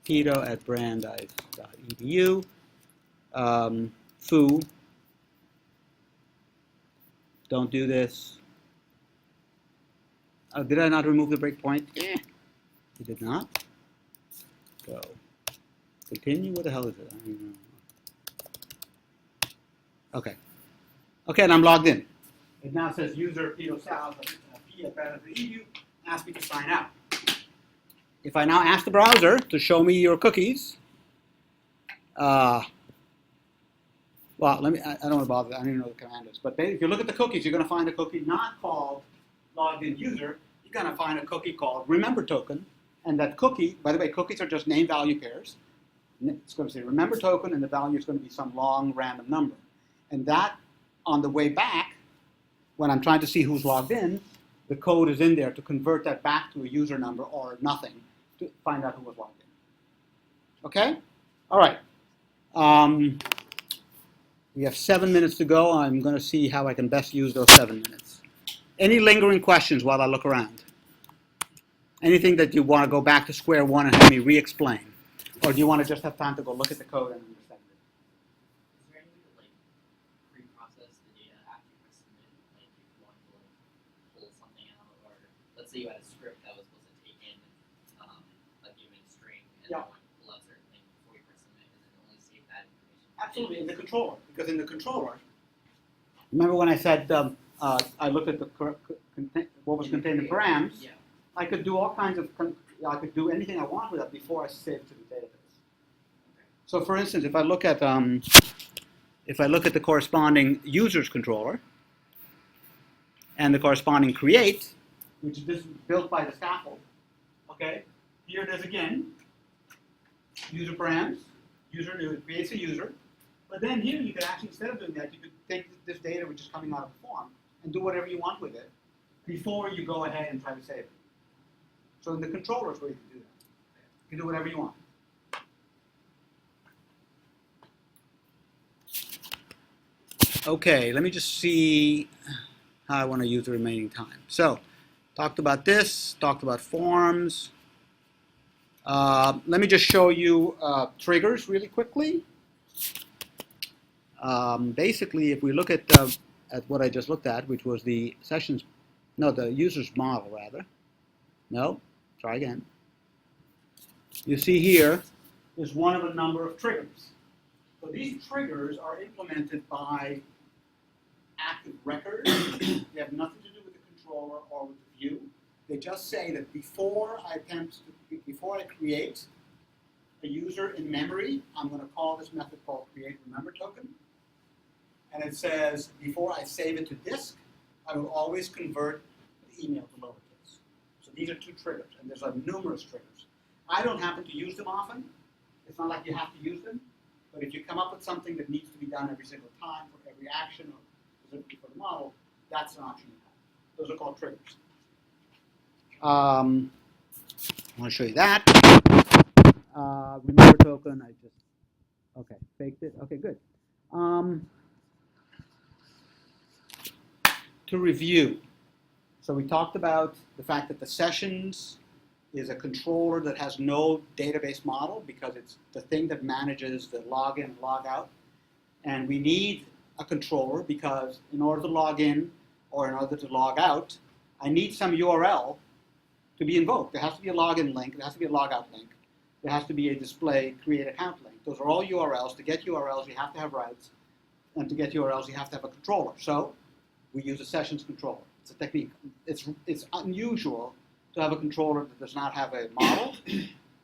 A: Tito@brandeis.edu. Foo. Don't do this. Oh, did I not remove the breakpoint? You did not. Go. Continue. What the hell is it? I don't know. Okay. Okay, and I'm logged in. It now says user Tito Sal p@brandeis.edu. Ask me to sign out. If I now ask the browser to show me your cookies, well, I don't want to bother. I don't even know what the command is. But if you look at the cookies, you're going to find a cookie not called logged in user. You're going to find a cookie called remember token. And that cookie, by the way, cookies are just name value pairs. It's going to say remember token, and the value is going to be some long random number. And that, on the way back, when I'm trying to see who's logged in, the code is in there to convert that back to a user number or nothing to find out who was logged in. Okay? All right. We have 7 minutes to go. I'm going to see how I can best use those 7 minutes. Any lingering questions while I look around? Anything that you want to go back to square one and have me re-explain? Or do you want to just have time to go look at the code and understand it?
G: Is there any way to like pre-process the data after you press submit? Like if you want to like pull something out, or let's say you had a script that was supposed to take in a given string and
A: Yeah.
G: you want to pull out certain things before you press submit, and then only save that information.
A: Absolutely, in the controller. Because in the controller, remember when I said I looked at the what was contained in params?
G: Yeah.
A: I could do all kinds of, I could do anything I want with that before I save it to the database. So for instance, if I look at the corresponding users controller and the corresponding create, which is this built by the scaffold, okay, here it is again, user params, user creates a user, but then here you could actually, instead of doing that, you could take this data which is coming out of the form and do whatever you want with it before you go ahead and try to save it. So in the controller is where you can do that. You can do whatever you want. Okay, let me just see how I want to use the remaining time. So, talked about this, talked about forms. Let me just show you triggers really quickly. Basically, if we look at what I just looked at, which was the the user's model rather. No, try again. You see here is one of a number of triggers. So these triggers are implemented by active records. They have nothing to do with the controller or with the view. They just say that before I create a user in memory, I'm going to call this method called createRememberToken. And it says before I save it to disk, I will always convert the email to lowercase. So these are two triggers, and there's numerous triggers. I don't happen to use them often. It's not like you have to use them. But if you come up with something that needs to be done every single time for every action or specifically for the model, that's an option you have. Those are called triggers. I want to show you that. Remember token, okay, faked it. Okay, good. To review. So we talked about the fact that the sessions is a controller that has no database model because it's the thing that manages the login and logout. And we need a controller because in order to log in or in order to log out, I need some URL to be invoked. There has to be a login link, there has to be a logout link, there has to be a display create account link. Those are all URLs. To get URLs, you have to have routes. And to get URLs, you have to have a controller. So we use a sessions controller. It's a technique. It's unusual to have a controller that does not have a model,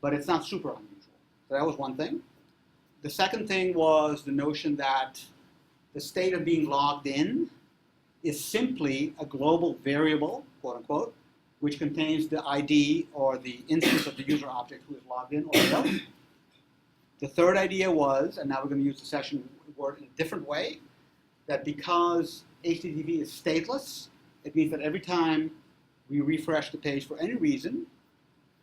A: but it's not super unusual. So that was one thing. The second thing was the notion that the state of being logged in is simply a global variable, quote unquote, which contains the ID or the instance of the user object who is logged in or out. The third idea was, and now we're going to use the session word in a different way, that because HTTP is stateless, it means that every time we refresh the page for any reason,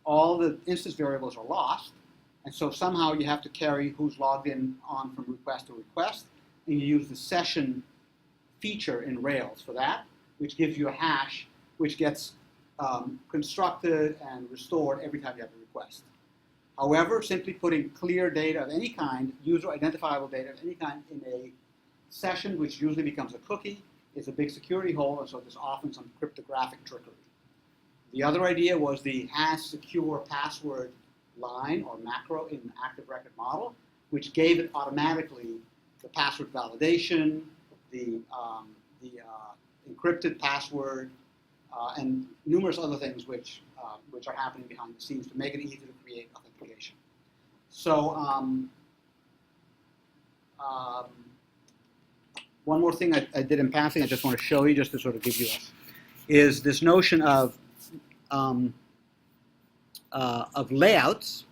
A: all the instance variables are lost, and so somehow you have to carry who's logged in on from request to request, and you use the session feature in Rails for that, which gives you a hash which gets constructed and restored every time you have a request. However, simply putting clear data of any kind, user identifiable data of any kind in a session, which usually becomes a cookie, is a big security hole, and so there's often some cryptographic trickery. The other idea was the hash secure password line or macro in an active record model, which gave it automatically the password validation, the encrypted password, and numerous other things which are happening behind the scenes to make it easy to create authentication. So one more thing I did in passing, I just want to show you just to sort of give you is this notion of layouts.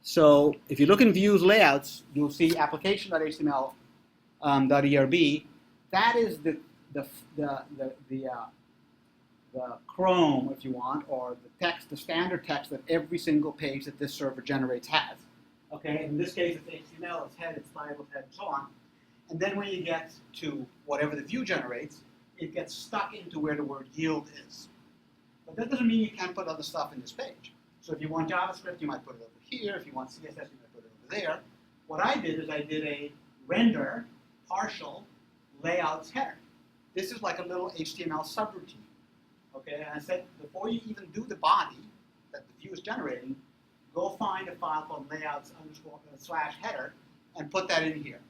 A: So if you look in views layouts, you'll see application.html .erb. That is the Chrome, if you want, or the text, the standard text that every single page that this server generates has. Okay, in this case it's HTML, it's head, it's style, it's head, and so on. And then when you get to whatever the view generates, it gets stuck into where the word yield is. But that doesn't mean you can't put other stuff in this page. So if you want JavaScript, you might put it over here. If you want CSS, you might put it over there. What I did is I did a render partial layouts header. This is like a little HTML subroutine. Okay, and I said before you even do the body that the view is generating, go find a file called layouts_/header and put that in here.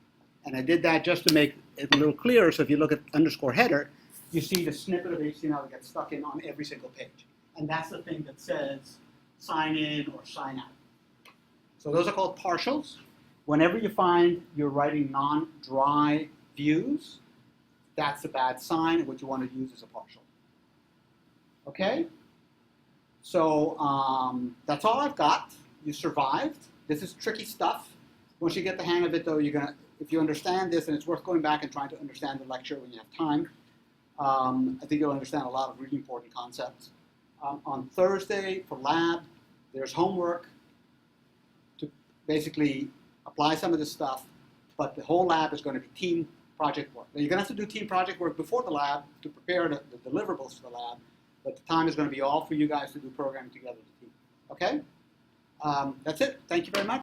A: And I did that just to make it a little clearer. So if you look at _header, you see the snippet of HTML that gets stuck in on every single page. And that's the thing that says sign in or sign out. So those are called partials. Whenever you find you're writing non-dry views, that's a bad sign. What you want to use is a partial. Okay? So that's all I've got. You survived. This is tricky stuff. Once you get the hang of it, though, you're gonna. If you understand this, and it's worth going back and trying to understand the lecture when you have time, I think you'll understand a lot of really important concepts. On Thursday for lab, there's homework to basically apply some of this stuff, but the whole lab is going to be team project work. Now, you're going to have to do team project work before the lab to prepare the deliverables for the lab, but the time is going to be all for you guys to do programming together as a team. Okay? That's it. Thank you very much.